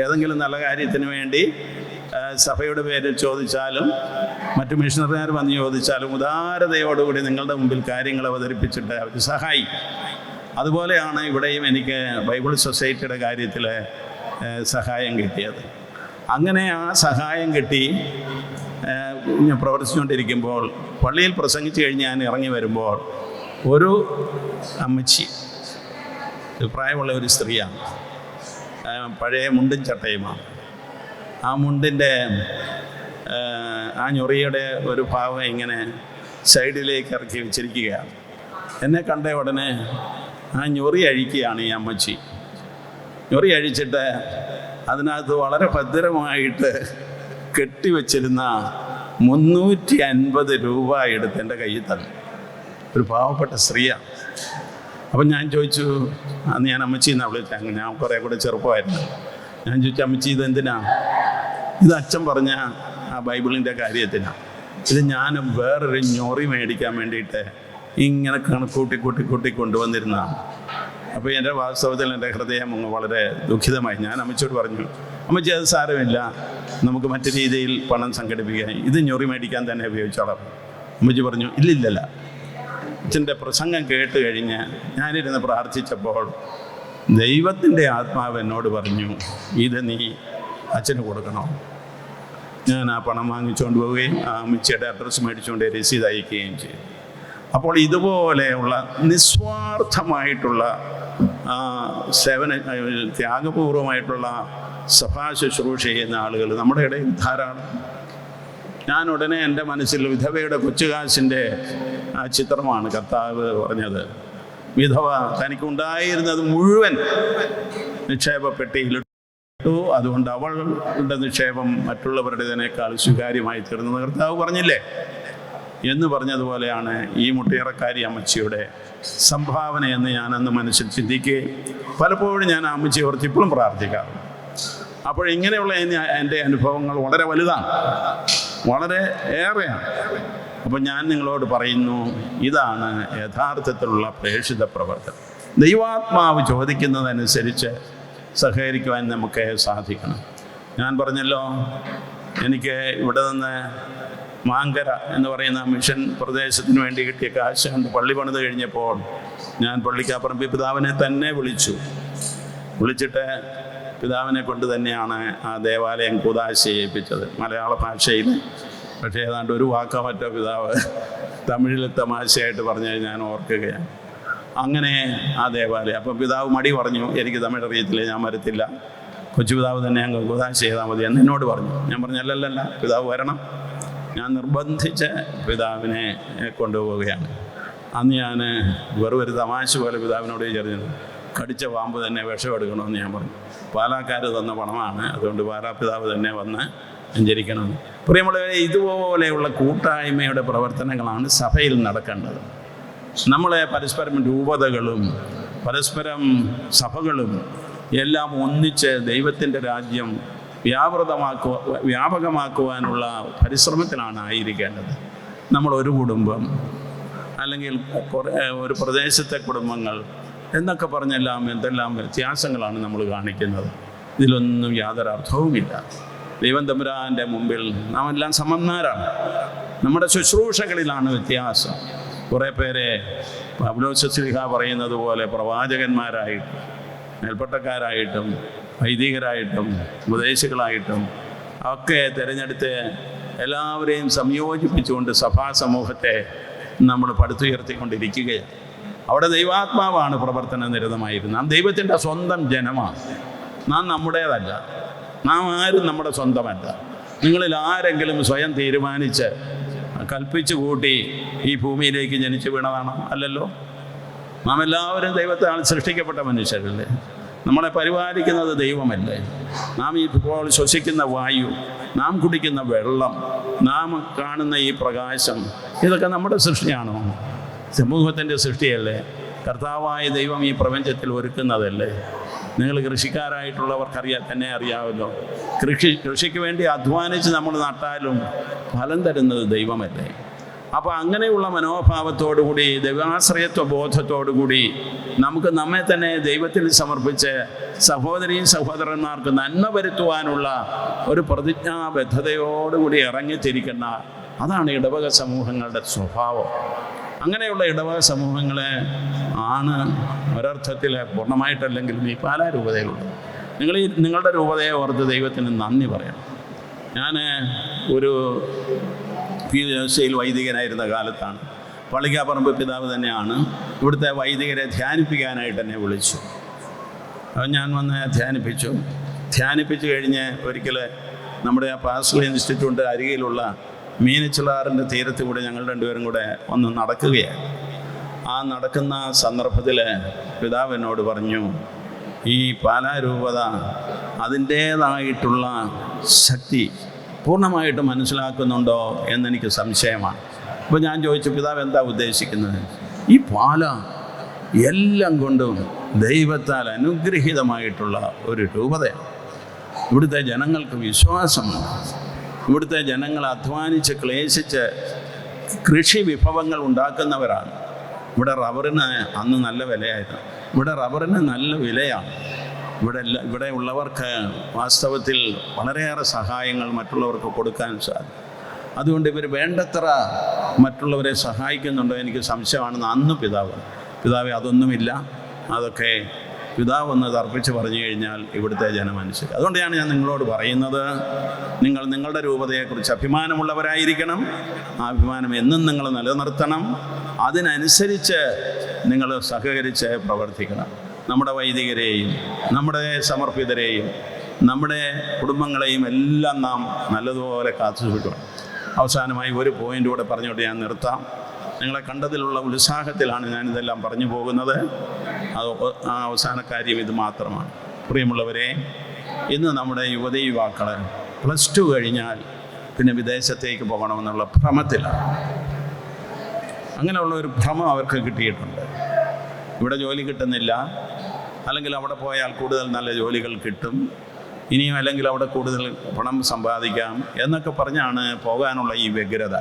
ഏതെങ്കിലും നല്ല കാര്യത്തിന് വേണ്ടി സഭയുടെ പേരിൽ ചോദിച്ചാലും മറ്റു മിഷണറിമാർ വന്ന് ചോദിച്ചാലും ഉദാരതയോടുകൂടി നിങ്ങളുടെ മുമ്പിൽ കാര്യങ്ങൾ അവതരിപ്പിച്ചിട്ട് അവർ സഹായിക്കും. അതുപോലെയാണ് ഇവിടെയും എനിക്ക് ബൈബിൾ സൊസൈറ്റിയുടെ കാര്യത്തിൽ സഹായം കിട്ടിയത്. അങ്ങനെ ആ സഹായം കിട്ടി ഞാൻ പ്രവർത്തിച്ചുകൊണ്ടിരിക്കുമ്പോൾ പള്ളിയിൽ പ്രസംഗിച്ച് കഴിഞ്ഞ് ഞാൻ ഇറങ്ങി വരുമ്പോൾ ഒരു അമ്മച്ചി, പ്രായമുള്ള ഒരു സ്ത്രീയാണ്, പഴയ മുണ്ടും ചട്ടയുമാണ്. ആ മുണ്ടിൻ്റെ ആ ഞൊറിയുടെ ഒരു ഭാഗം ഇങ്ങനെ സൈഡിലേക്ക് ഇറക്കി വെച്ചിരിക്കുകയാണ്. എന്നെ കണ്ട ഉടനെ ആ ഞൊറി അഴിക്കുകയാണ് ഈ അമ്മച്ചി. ഞൊറി അഴിച്ചിട്ട് അതിനകത്ത് വളരെ ഭദ്രമായിട്ട് കെട്ടിവെച്ചിരുന്ന 350 രൂപ എടുത്ത് എൻ്റെ കയ്യിൽ തന്നു. ഒരു പാവപ്പെട്ട സ്ത്രീയാണ്. അപ്പം ഞാൻ ചോദിച്ചു, അന്ന് ഞാൻ അമ്മച്ചി എന്നാണ് വിളിച്ചത്, ഞാൻ കുറേ കൂടെ ചെറുപ്പമായിരുന്നു. ഞാൻ ചോദിച്ചു, അമ്മച്ചി ഇതെന്തിനാ? ഇത് അച്ഛൻ പറഞ്ഞ ആ ബൈബിളിൻ്റെ കാര്യത്തിനാണ്. ഇത് ഞാൻ വേറൊരു ഞൊറി മേടിക്കാൻ വേണ്ടിയിട്ട് ഇങ്ങനെ കൂട്ടി കൊണ്ടുവന്നിരുന്നതാണ്. അപ്പോൾ എൻ്റെ വാസ്തവത്തിൽ എൻ്റെ ഹൃദയം വളരെ ദുഃഖിതമായി. ഞാൻ അമ്മച്ചിയോട് പറഞ്ഞു, അമ്മച്ചി അത് സാരമില്ല, നമുക്ക് മറ്റു രീതിയിൽ പണം സംഘടിപ്പിക്കാൻ, ഇത് ഞൊറി മേടിക്കാൻ തന്നെ ഉപയോഗിച്ചോളാം. അമ്മച്ചി പറഞ്ഞു, ഇല്ലില്ലല്ല. അച്ഛൻ്റെ പ്രസംഗം കേട്ട് കഴിഞ്ഞ് ഞാനിരുന്ന് പ്രാർത്ഥിച്ചപ്പോൾ ദൈവത്തിൻ്റെ ആത്മാവ് എന്നോട് പറഞ്ഞു, ഇത് നീ അച്ഛന് കൊടുക്കണം. ഞാൻ ആ പണം വാങ്ങിച്ചുകൊണ്ട് പോവുകയും ആ അമ്മച്ചിയുടെ അഡ്രസ്സ് മേടിച്ചുകൊണ്ട് രസീത് അയക്കുകയും ചെയ്തു. അപ്പോൾ ഇതുപോലെയുള്ള നിസ്വാർത്ഥമായിട്ടുള്ള ത്യാഗപൂർവമായിട്ടുള്ള സഭാ ശുശ്രൂഷ ചെയ്യുന്ന ആളുകൾ നമ്മുടെ ഇടയിൽ ധാരാളം. ഞാൻ ഉടനെ എൻ്റെ മനസ്സിൽ വിധവയുടെ കൊച്ചുകാശിൻ്റെ ആ ചിത്രമാണ് കർത്താവ് പറഞ്ഞത്. വിധവ തനിക്കുണ്ടായിരുന്നത് മുഴുവൻ നിക്ഷേപപ്പെട്ടിയിലിട്ടു, അതുകൊണ്ട് അവളുടെ നിക്ഷേപം മറ്റുള്ളവരുടേതിനേക്കാൾ സ്വീകാര്യമായി തീർന്നത് കർത്താവ് പറഞ്ഞില്ലേ എന്ന് പറഞ്ഞതുപോലെയാണ് ഈ മുട്ടയറക്കാരി അമ്മച്ചിയുടെ സംഭാവനയെന്ന് ഞാനന്ന് മനസ്സിൽ ചിന്തിക്കുകയും പലപ്പോഴും ഞാൻ ആ അമ്മച്ചിയെ ഓർത്ത് ഇപ്പോഴും പ്രാർത്ഥിക്കാറുണ്ട്. അപ്പോൾ ഇങ്ങനെയുള്ള എൻ്റെ അനുഭവങ്ങൾ വളരെ വലുതാണ്, വളരെ ഏറെയാണ്. അപ്പോൾ ഞാൻ നിങ്ങളോട് പറയുന്നു, ഇതാണ് യഥാർത്ഥത്തിലുള്ള പ്രേക്ഷിത പ്രവർത്തനം. ദൈവാത്മാവ് ചോദിക്കുന്നതനുസരിച്ച് സഹകരിക്കുവാൻ നമുക്ക് സാധിക്കണം. ഞാൻ പറഞ്ഞല്ലോ, എനിക്ക് ഇവിടെ നിന്ന് മാങ്കര എന്ന് പറയുന്ന മിഷൻ പ്രദേശത്തിന് വേണ്ടി കിട്ടിയ കാശ് കൊണ്ട് പള്ളി പണിത് കഴിഞ്ഞപ്പോൾ ഞാൻ പള്ളിക്കാപ്പറമ്പ് പിതാവിനെ തന്നെ വിളിച്ചിട്ട് പിതാവിനെ കൊണ്ട് തന്നെയാണ് ആ ദേവാലയം കൂദാശ ചെയ്യിപ്പിച്ചത്, മലയാള ഭാഷയിൽ. പക്ഷേ ഏതാണ്ട് ഒരു വാക്കോ മറ്റോ പിതാവ് തമിഴിൽ തമാശയായിട്ട് പറഞ്ഞത് ഞാൻ ഓർക്കുകയാണ്. അങ്ങനെ ആ ദേവാലയം, അപ്പം പിതാവ് മടി പറഞ്ഞു, എനിക്ക് തമിഴ് അറിയത്തില്ല, ഞാൻ വരത്തില്ല, കൊച്ചു പിതാവ് തന്നെ ഞങ്ങൾ കൂദാശ ചെയ്താൽ മതി എന്ന് എന്നോട് പറഞ്ഞു. ഞാൻ പറഞ്ഞു, അല്ലല്ല, പിതാവ് വരണം. ഞാൻ നിർബന്ധിച്ച് പിതാവിനെ കൊണ്ടുപോവുകയാണ്. അന്ന് ഞാൻ വെറും ഒരു തമാശ പോലെ പിതാവിനോട് ചേർന്നത്, കടിച്ച പാമ്പ് തന്നെ വിഷമെടുക്കണമെന്ന് ഞാൻ പറഞ്ഞു. പാലാക്കാർ തന്ന പണമാണ്, അതുകൊണ്ട് പാലാ പിതാവ് തന്നെ വന്ന് സഞ്ചരിക്കണമെന്ന്. പ്രിയമുള്ളവരെ, ഇതുപോലെയുള്ള കൂട്ടായ്മയുടെ പ്രവർത്തനങ്ങളാണ് സഭയിൽ നടക്കേണ്ടത്. നമ്മളെ പരസ്പരം രൂപതകളും പരസ്പരം സഭകളും എല്ലാം ഒന്നിച്ച് ദൈവത്തിൻ്റെ രാജ്യം വ്യാപകമാക്കുവാനുള്ള പരിശ്രമത്തിലാണ് ആയിരിക്കേണ്ടത്. നമ്മളൊരു കുടുംബം അല്ലെങ്കിൽ ഒരു പ്രദേശത്തെ കുടുംബങ്ങൾ എന്നൊക്കെ പറഞ്ഞെല്ലാം എന്തെല്ലാം വ്യത്യാസങ്ങളാണ് നമ്മൾ കാണിക്കുന്നത്. ഇതിലൊന്നും യാതൊരു അർത്ഥവുമില്ല. ദൈവം തമ്പുരാൻ്റെ മുമ്പിൽ നാം എല്ലാം സമന്മാരാണ്. നമ്മുടെ ശുശ്രൂഷകളിലാണ് വ്യത്യാസം. കുറേ പേരെ പൗലോസ് ശ്ലീഹ പറയുന്നത് പോലെ പ്രവാചകന്മാരായിട്ടും മേൽപ്പട്ടക്കാരായിട്ടും വൈദികരായിട്ടും ഉപദേശികളായിട്ടും ഒക്കെ തിരഞ്ഞെടുത്ത് എല്ലാവരെയും സംയോജിപ്പിച്ചുകൊണ്ട് സഭാ സമൂഹത്തെ നമ്മൾ പടുത്തുയർത്തിക്കൊണ്ടിരിക്കുകയാണ്. അവിടെ ദൈവാത്മാവാണ് പ്രവർത്തന നിരതമായിരുന്നത്. നാം ദൈവത്തിൻ്റെ സ്വന്തം ജനമാണ്. നാം നമ്മുടേതല്ല, നാം ആരും നമ്മുടെ സ്വന്തമല്ല. നിങ്ങളിൽ ആരെങ്കിലും സ്വയം തീരുമാനിച്ച് കൽപ്പിച്ചു കൂട്ടി ഈ ഭൂമിയിലേക്ക് ജനിച്ചു വീണതാണോ? അല്ലല്ലോ. നാം എല്ലാവരും ദൈവത്താൽ സൃഷ്ടിക്കപ്പെട്ട മനുഷ്യരല്ലേ. നമ്മളെ പരിപാലിക്കുന്നത് ദൈവമല്ലേ. നാം ഇപ്പോൾ ശ്വസിക്കുന്ന വായു, നാം കുടിക്കുന്ന വെള്ളം, നാം കാണുന്ന ഈ പ്രകാശം, ഇതൊക്കെ നമ്മുടെ സൃഷ്ടിയാണോ? സമൂഹത്തിൻ്റെ സൃഷ്ടിയല്ലേ. കർത്താവായ ദൈവം ഈ പ്രപഞ്ചത്തിൽ ഒരുക്കുന്നതല്ലേ. നിങ്ങൾ കൃഷിക്കാരായിട്ടുള്ളവർക്കറിയാൻ തന്നെ അറിയാമല്ലോ, കൃഷിക്ക് വേണ്ടി അധ്വാനിച്ച് നമ്മൾ നട്ടാലും ഫലം തരുന്നത് ദൈവമല്ലേ. അപ്പോൾ അങ്ങനെയുള്ള മനോഭാവത്തോടുകൂടി ദൈവാശ്രയത്വ ബോധത്തോടുകൂടി നമുക്ക് നമ്മെ തന്നെ ദൈവത്തിൽ സമർപ്പിച്ച് സഹോദരീ സഹോദരന്മാർക്ക് നന്മ വരുത്തുവാനുള്ള ഒരു പ്രതിജ്ഞാബദ്ധതയോടുകൂടി ഇറങ്ങിത്തിരിക്കുന്ന, അതാണ് ഇടവക സമൂഹങ്ങളുടെ സ്വഭാവം. അങ്ങനെയുള്ള ഇടവക സമൂഹങ്ങളെ ആണ് ഒരർത്ഥത്തിൽ പൂർണ്ണമായിട്ടല്ലെങ്കിലും ഈ പാലാ രൂപതയിലുള്ളത്. നിങ്ങളുടെ രൂപതയെ ഓർത്ത് ദൈവത്തിന് നന്ദി പറയണം. ഞാൻ ഒരു PUSയിൽ വൈദികനായിരുന്ന കാലത്താണ്, പള്ളിക്കാപ്പറമ്പ് പിതാവ് തന്നെയാണ് ഇവിടുത്തെ വൈദികരെ ധ്യാനിപ്പിക്കാനായിട്ട് എന്നെ വിളിച്ചു. അപ്പം ഞാൻ വന്ന് ധ്യാനിപ്പിച്ച് കഴിഞ്ഞ് ഒരിക്കൽ നമ്മുടെ ആ പാസ്റ്റൽ ഇൻസ്റ്റിറ്റ്യൂട്ട് അരികിലുള്ള മീനച്ചിലാറിൻ്റെ തീരത്ത് കൂടെ ഞങ്ങൾ രണ്ടുപേരും കൂടെ ഒന്ന് നടക്കുകയാണ്. ആ നടക്കുന്ന സന്ദർഭത്തിൽ പിതാവ് എന്നോട് പറഞ്ഞു, ഈ പാലാ രൂപത അതിൻ്റേതായിട്ടുള്ള ശക്തി പൂർണ്ണമായിട്ട് മനസ്സിലാക്കുന്നുണ്ടോ എന്നെനിക്ക് സംശയമാണ്. അപ്പോൾ ഞാൻ ചോദിച്ചു, പിതാവ് എന്താ ഉദ്ദേശിക്കുന്നത്? ഈ പാല എല്ലാം കൊണ്ടും ദൈവത്താൽ അനുഗ്രഹീതമായിട്ടുള്ള ഒരു രൂപതയാണ്. ഇവിടുത്തെ ജനങ്ങൾക്ക് വിശ്വാസമുണ്ട്. ഇവിടുത്തെ ജനങ്ങൾ അധ്വാനിച്ച് ക്ലേശിച്ച് കൃഷി വിഭവങ്ങൾ ഉണ്ടാക്കുന്നവരാണ്. ഇവിടെ റബ്ബറിന് അന്ന് നല്ല വിലയായിരുന്നു. ഇവിടെ റബ്ബറിന് നല്ല വിലയാണ്. ഇവിടെ ഉള്ളവർക്ക് വാസ്തവത്തിൽ വളരെയേറെ സഹായങ്ങൾ മറ്റുള്ളവർക്ക് കൊടുക്കാൻ സാധിക്കും. അതുകൊണ്ട് ഇവർ വേണ്ടത്ര മറ്റുള്ളവരെ സഹായിക്കുന്നുണ്ടോ എനിക്ക് സംശയമാണെന്ന് അന്ന് പിതാവെ അതൊന്നുമില്ല, അതൊക്കെ പിതാവ് ഒന്ന് തർപ്പിച്ച് പറഞ്ഞു കഴിഞ്ഞാൽ ഇവിടുത്തെ ജനമനുസരിച്ച്. അതുകൊണ്ടാണ് ഞാൻ നിങ്ങളോട് പറയുന്നത്, നിങ്ങൾ നിങ്ങളുടെ രൂപതയെക്കുറിച്ച് അഭിമാനമുള്ളവരായിരിക്കണം. ആ അഭിമാനം എന്നും നിങ്ങൾ നിലനിർത്തണം. അതിനനുസരിച്ച് നിങ്ങൾ സഹകരിച്ച് പ്രവർത്തിക്കണം. നമ്മുടെ വൈദികരെയും നമ്മുടെ സമർപ്പിതരെയും നമ്മുടെ കുടുംബങ്ങളെയും എല്ലാം നാം നല്ലതുപോലെ കാത്തുസൂക്ഷിക്കണം. അവസാനമായി ഒരു പോയിൻ്റ് കൂടെ പറഞ്ഞുകൊണ്ട് ഞാൻ നിർത്താം. നിങ്ങളെ കണ്ടതിലുള്ള ഉത്സാഹത്തിലാണ് ഞാനിതെല്ലാം പറഞ്ഞു പോകുന്നത്. അത് ആ അവസാന കാര്യം ഇത് മാത്രമാണ്. പ്രിയമുള്ളവരെ, ഇന്ന് നമ്മുടെ യുവതീ-യുവാക്കൾ +2 കഴിഞ്ഞാൽ പിന്നെ വിദേശത്തേക്ക് പോകണമെന്നുള്ള ഭ്രമത്തിലാണ്. അങ്ങനെയുള്ള ഒരു ഭ്രമം അവർക്ക് കിട്ടിയിട്ടുണ്ട്. ഇവിടെ ജോലി കിട്ടുന്നില്ല, അല്ലെങ്കിൽ അവിടെ പോയാൽ കൂടുതൽ നല്ല ജോലികൾ കിട്ടും, ഇനിയും അല്ലെങ്കിൽ അവിടെ കൂടുതൽ പണം സമ്പാദിക്കാം എന്നൊക്കെ പറഞ്ഞാണ് പോകാനുള്ള ഈ വ്യഗ്രത.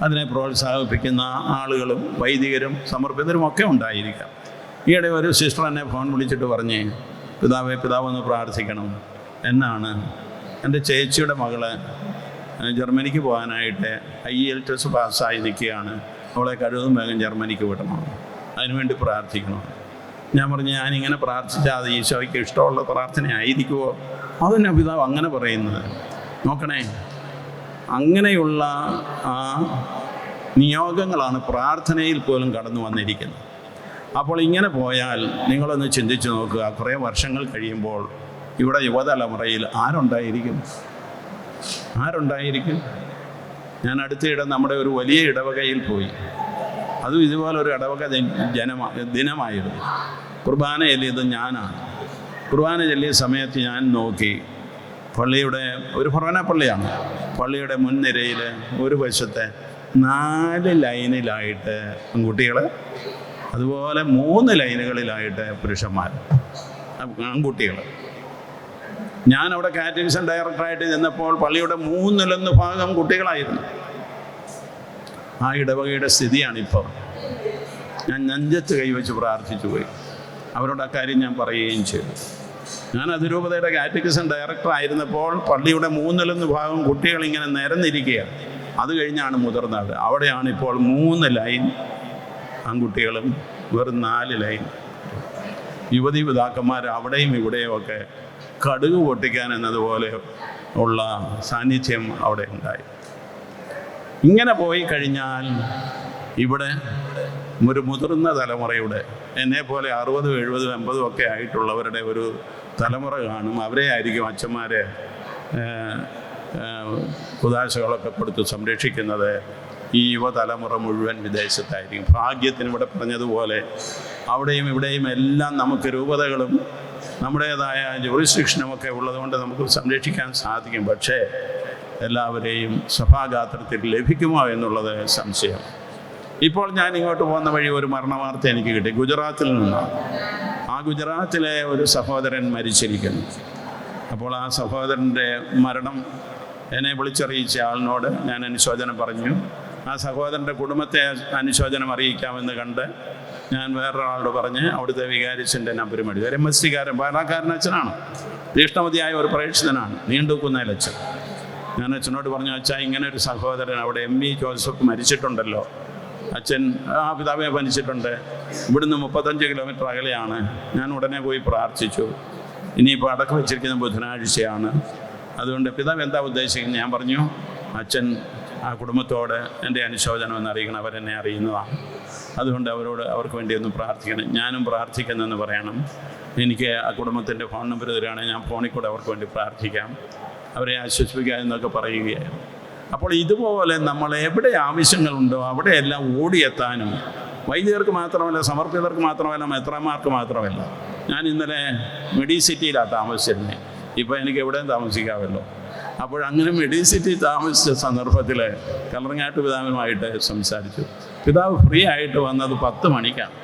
അതിനെ പ്രോത്സാഹിപ്പിക്കുന്ന ആളുകളും വൈദികരും സമർപ്പിതരും ഒക്കെ ഉണ്ടായിരിക്കാം. ഈയിടെ ഒരു സിസ്റ്റർ എന്നെ ഫോൺ വിളിച്ചിട്ട് പറഞ്ഞ്, പിതാവൊന്ന് പ്രാർത്ഥിക്കണം. എന്നാണ്? എൻ്റെ ചേച്ചിയുടെ മകള് ജർമ്മനിക്ക് പോകാനായിട്ട് IELTS പാസ്സായി നിൽക്കുകയാണ്. അവളെ കഴിവതും വേഗം ജർമ്മനിക്ക് വിടണം, അതിനുവേണ്ടി പ്രാർത്ഥിക്കണം. ഞാൻ പറഞ്ഞു, ഞാനിങ്ങനെ പ്രാർത്ഥിച്ചാൽ അത് ഈശോയ്ക്ക് ഇഷ്ടമുള്ള പ്രാർത്ഥന ആയിരിക്കുമോ? അതന്നെ പിതാവ് അങ്ങനെ പറയുന്നത്. നോക്കണേ, അങ്ങനെയുള്ള ആ നിയോഗങ്ങളാണ് പ്രാർത്ഥനയിൽ പോലും കടന്നു വന്നിരിക്കുന്നത്. അപ്പോൾ ഇങ്ങനെ പോയാൽ നിങ്ങളൊന്ന് ചിന്തിച്ചു നോക്കുക, കുറേ വർഷങ്ങൾ കഴിയുമ്പോൾ ഇവിടെ യുവതലമുറയിൽ ആരുണ്ടായിരിക്കും? ഞാൻ അടുത്തിടെ നമ്മുടെ ഒരു വലിയ ഇടവകയിൽ പോയി. അതും ഇതുപോലൊരു ഇടവക ദിനമായിരുന്നു. കുർബാന ചൊല്ലിയത് ഞാനാണ്. കുർബാന ചൊല്ലിയ സമയത്ത് ഞാൻ നോക്കി, പള്ളിയുടെ ഒരു ഭവന പള്ളിയാണ്. പള്ളിയുടെ മുൻനിരയിൽ ഒരു വശത്തെ 4 ലൈനിലായിട്ട് പെൺകുട്ടികൾ, അതുപോലെ 3 ലൈനുകളിലായിട്ട് പുരുഷന്മാർ, ആൺകുട്ടികൾ. ഞാനവിടെ കാറ്റഗറിസൺ ഡയറക്ടറായിട്ട് ചെന്നപ്പോൾ പള്ളിയുടെ 3/1 ഭാഗം കുട്ടികളായിരുന്നു. ആ ഇടവകയുടെ സ്ഥിതിയാണിപ്പോൾ. ഞാൻ നെഞ്ചത്ത് കൈവച്ച് പ്രാർത്ഥിച്ചു പോയി. അവരോട് ആ കാര്യം ഞാൻ പറയുകയും ചെയ്തു. ഞാൻ അതിരൂപതയുടെ കാറ്റഗറിസൺ ഡയറക്ടർ ആയിരുന്നപ്പോൾ പള്ളിയുടെ 3/1 ഭാഗം കുട്ടികൾ ഇങ്ങനെ നിരന്നിരിക്കുകയാണ്. അത് കഴിഞ്ഞാണ് മുതിർന്നവർ. അവിടെയാണ് ഇപ്പോൾ 3 ലൈൻ ആൺകുട്ടികളും വെറും 4 ലൈൻ യുവതി പിതാക്കന്മാർ. അവിടെയും ഇവിടെയും ഒക്കെ കടുക് പൊട്ടിക്കാൻ എന്നതുപോലെ ഉള്ള സാന്നിധ്യം അവിടെ ഉണ്ടായി. ഇങ്ങനെ പോയി കഴിഞ്ഞാൽ ഇവിടെ ഒരു മുതിർന്ന തലമുറയുടെ, എന്നെപ്പോലെ 60, 70, 80 ഒക്കെ ആയിട്ടുള്ളവരുടെ ഒരു തലമുറ കാണും. അവരെ ആയിരിക്കും അച്ഛന്മാരെ കുദാശകളൊക്കെ കൊടുത്ത് സംരക്ഷിക്കുന്നത്. ഈ യുവതലമുറ മുഴുവൻ വിദേശത്തായിരിക്കും. ഭാഗ്യത്തിന് ഇവിടെ പറഞ്ഞതുപോലെ അവിടെയും ഇവിടെയും എല്ലാം നമുക്ക് രൂപതകളും നമ്മുടേതായ ജൂറിസ്ഡിക്ഷനുമൊക്കെ ഉള്ളതുകൊണ്ട് നമുക്ക് സംരക്ഷിക്കാൻ സാധിക്കും. പക്ഷേ എല്ലാവരെയും സഭാഗാത്രത്തിൽ ലഭിക്കുമോ എന്നുള്ളത് സംശയം. ഇപ്പോൾ ഞാൻ ഇങ്ങോട്ട് പോകുന്ന വഴി ഒരു മരണവാർത്ത എനിക്ക് കിട്ടി, ഗുജറാത്തിൽ നിന്നാണ്. ആ ഗുജറാത്തിലെ ഒരു സഹോദരൻ മരിച്ചിരിക്കുന്നു. അപ്പോൾ ആ സഹോദരൻ്റെ മരണം എന്നെ വിളിച്ചറിയിച്ച ആളിനോട് ഞാൻ അനുശോചനം പറഞ്ഞു. ആ സഹോദരൻ്റെ കുടുംബത്തെ അനുശോചനം അറിയിക്കാമെന്ന് കണ്ട് ഞാൻ വേറൊരാളോട് പറഞ്ഞ് അവിടുത്തെ വികാരിച്ചൻ്റെ നമ്പർ മേടിച്ചു. ഒരു MSc കാരൻ, പാലാക്കാരൻ അച്ഛനാണ്, തീഷ്ണമതിയായ ഒരു പ്രേക്ഷിതനാണ്, നീണ്ടുക്കുന്നതിലച്ഛൻ. ഞാൻ അച്ഛനോട് പറഞ്ഞു, അച്ഛാ ഇങ്ങനെ ഒരു സഹോദരൻ അവിടെ MV ജോസഫ് മരിച്ചിട്ടുണ്ടല്ലോ, അച്ഛൻ ആ പിതാവെ മരിച്ചിട്ടുണ്ട്, ഇവിടുന്ന് 35 കിലോമീറ്റർ അകലെയാണ്. ഞാൻ ഉടനെ പോയി പ്രാർത്ഥിച്ചു. ഇനിയിപ്പോൾ അടക്കം വെച്ചിരിക്കുന്ന ബുധനാഴ്ചയാണ്, അതുകൊണ്ട് പിതാവ് എന്താ ഉദ്ദേശിക്കുന്നത്? ഞാൻ പറഞ്ഞു, അച്ഛൻ ആ കുടുംബത്തോട് എൻ്റെ അനുശോചനം എന്ന് അറിയിക്കണം, അവരെന്നെ അറിയുന്നതാണ്, അതുകൊണ്ട് അവർക്ക് വേണ്ടി ഒന്ന് പ്രാർത്ഥിക്കണം, ഞാനും പ്രാർത്ഥിക്കുന്നെന്ന് പറയണം. എനിക്ക് ആ കുടുംബത്തിൻ്റെ ഫോൺ നമ്പർ തരികയാണെങ്കിൽ ഞാൻ ഫോണിൽ കൂടെ അവർക്ക് വേണ്ടി പ്രാർത്ഥിക്കാം, അവരെ ആശ്വസിപ്പിക്കുക എന്നൊക്കെ പറയുകയായിരുന്നു. അപ്പോൾ ഇതുപോലെ നമ്മൾ എവിടെ ആവശ്യങ്ങളുണ്ടോ അവിടെയെല്ലാം ഓടിയെത്താനും, വൈദികർക്ക് മാത്രമല്ല, സമർപ്പിതർക്ക് മാത്രമല്ല, മെത്രാന്മാർക്ക് മാത്രമല്ല. ഞാൻ ഇന്നലെ മെഡിസിറ്റിയിലാണ് താമസിച്ചിരുന്നത്, ഇപ്പോൾ എനിക്ക് എവിടെയും താമസിക്കാമല്ലോ. അപ്പോഴങ്ങനെ മെഡിസിറ്റി താമസിച്ച സന്ദർഭത്തിൽ കല്ലറങ്ങാട്ട് പിതാവിനുമായിട്ട് സംസാരിച്ചു. പിതാവ് ഫ്രീ ആയിട്ട് വന്നത് 10 മണിക്കാണ്.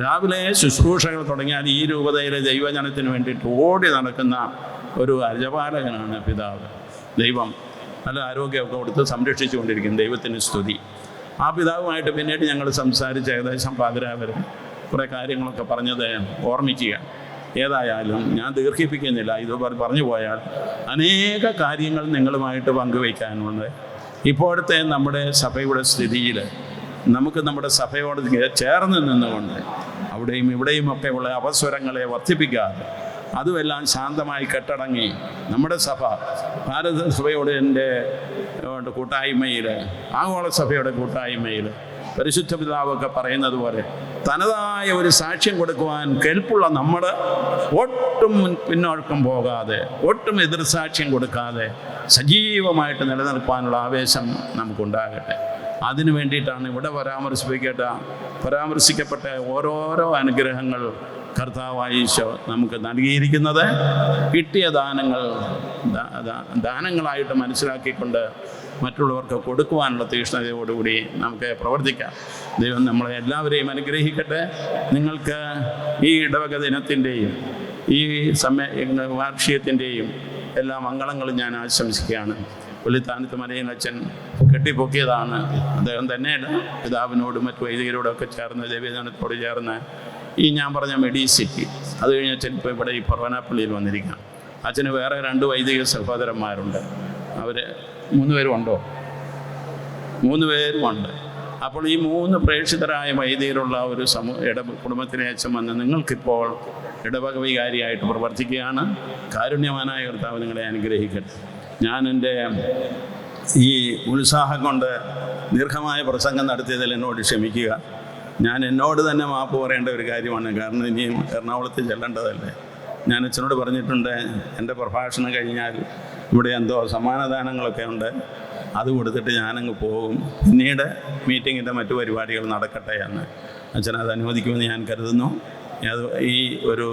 രാവിലെ ശുശ്രൂഷകൾ തുടങ്ങിയാൽ ഈ രൂപതയിലെ ദൈവജനത്തിന് വേണ്ടിയിട്ട് ഓടി നടക്കുന്ന ഒരു അജപാലകനാണ് പിതാവ്. ദൈവം നല്ല ആരോഗ്യമൊക്കെ കൊടുത്ത് സംരക്ഷിച്ചുകൊണ്ടിരിക്കും, ദൈവത്തിന് സ്തുതി. ആ പിതാവുമായിട്ട് പിന്നീട് ഞങ്ങൾ സംസാരിച്ച് ഏകദേശം പാതിരാവരെ കുറേ കാര്യങ്ങളൊക്കെ പറഞ്ഞത് ഓർമ്മിക്കുക. ഏതായാലും ഞാൻ ദീർഘിപ്പിക്കുന്നില്ല, ഇത് പറഞ്ഞു പോയാൽ അനേക കാര്യങ്ങൾ നിങ്ങളുമായിട്ട് പങ്കുവയ്ക്കാനുണ്ട്. ഇപ്പോഴത്തെ നമ്മുടെ സഭയുടെ സ്ഥിതിയിൽ നമുക്ക് നമ്മുടെ സഭയോട് ചേർന്ന് നിന്നുകൊണ്ട് അവിടെയും ഇവിടെയുമൊക്കെ ഉള്ള അപസ്വരങ്ങളെ വർദ്ധിപ്പിക്കാതെ അതുമെല്ലാം ശാന്തമായി കെട്ടടങ്ങി നമ്മുടെ സഭ ഭാരത സഭയോട് എൻ്റെ കൂട്ടായ്മയിൽ, ആഗോള സഭയുടെ കൂട്ടായ്മയിൽ പരിശുദ്ധ പിതാവൊക്കെ പറയുന്നത് പോലെ തനതായ ഒരു സാക്ഷ്യം കൊടുക്കുവാൻ കെൽപ്പുള്ള നമ്മൾ ഒട്ടും പിന്നോക്കം പോകാതെ, ഒട്ടും എതിർ സാക്ഷ്യം കൊടുക്കാതെ സജീവമായിട്ട് നിലനിൽക്കാനുള്ള ആവേശം നമുക്കുണ്ടാകട്ടെ. അതിനു വേണ്ടിയിട്ടാണ് ഇവിടെ പരാമർശിക്കപ്പെട്ട ഓരോരോ അനുഗ്രഹങ്ങൾ കർത്താവായ ഈശോ നമുക്ക് നൽകിയിരിക്കുന്നത്. കിട്ടിയ ദാനങ്ങളായിട്ട് മനസ്സിലാക്കിക്കൊണ്ട് മറ്റുള്ളവർക്ക് കൊടുക്കുവാനുള്ള തീക്ഷ്ണതയോടുകൂടി നമുക്ക് പ്രവർത്തിക്കാം. ദൈവം നമ്മളെ എല്ലാവരെയും അനുഗ്രഹിക്കട്ടെ. നിങ്ങൾക്ക് ഈ ഇടവക ദിനത്തിൻ്റെയും ഈ വാർഷികത്തിൻ്റെയും എല്ലാ മംഗളങ്ങളും ഞാൻ ആശംസിക്കുകയാണ്. പുള്ളിത്താനത്ത് മലയനച്ഛൻ കെട്ടിപ്പൊക്കിയതാണ്. അദ്ദേഹം തന്നെയല്ല, പിതാവിനോടും മറ്റു വൈദികരോടൊക്കെ ചേർന്ന്, ദേവീജനത്തോട് ചേർന്ന് ഈ ഞാൻ പറഞ്ഞ മെഡിസിറ്റി, അത് കഴിഞ്ഞ് അച്ഛൻ ഇപ്പോൾ ഇവിടെ ഈ ഫൊറോനാപ്പള്ളിയിൽ വന്നിരിക്കുകയാണ്. അച്ഛന് വേറെ 2 വൈദിക സഹോദരന്മാരുണ്ട്, അവർ 3 പേരുമുണ്ടോ? 3 പേരുമുണ്ട്. അപ്പോൾ ഈ 3 പ്രേക്ഷിതരായ വൈദികരുള്ള ഒരു കുടുംബത്തിനെ അച്ഛൻ വന്ന് നിങ്ങൾക്കിപ്പോൾ ഇടവക വികാരിയായിട്ട് പ്രവർത്തിക്കുകയാണ്. കാരുണ്യവാനായ കർത്താവ് നിങ്ങളെ അനുഗ്രഹിക്കട്ടെ. ഞാൻ എൻ്റെ ഈ ഉത്സാഹം കൊണ്ട് ദീർഘമായ പ്രസംഗം നടത്തിയതിൽ എന്നോട് ക്ഷമിക്കുക. ഞാൻ എന്നോട് തന്നെ മാപ്പ് പറയേണ്ട ഒരു കാര്യമാണ്, കാരണം ഇനിയും എറണാകുളത്ത് ചെല്ലേണ്ടതല്ലേ. ഞാൻ അച്ഛനോട് പറഞ്ഞിട്ടുണ്ട്, എൻ്റെ പ്രഭാഷണം കഴിഞ്ഞാൽ ഇവിടെ എന്തോ സമ്മാനദാനങ്ങളൊക്കെ ഉണ്ട്, അത് കൊടുത്തിട്ട് ഞാനങ്ങ് പോകും, പിന്നീട് മീറ്റിങ്ങിൻ്റെ മറ്റു പരിപാടികൾ നടക്കട്ടെ എന്ന്. അച്ഛൻ അത് അനുവദിക്കുമെന്ന് ഞാൻ കരുതുന്നു. അത് ഈ ഒരു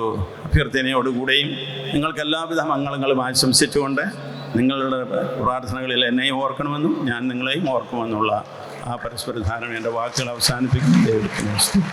അഭ്യർത്ഥനയോടുകൂടെയും നിങ്ങൾക്ക് എല്ലാവിധ മംഗളങ്ങളും ആശംസിച്ചുകൊണ്ട് നിങ്ങളുടെ പ്രാർത്ഥനകളിൽ എന്നെയും ഓർക്കണമെന്നും ഞാൻ നിങ്ങളെയും ഓർക്കുമെന്നുള്ള ആ പരസ്പര ധാരണ എൻ്റെ വാക്കുകൾ അവസാനിപ്പിക്കും. ദൈവത്തിന് സ്തുതി.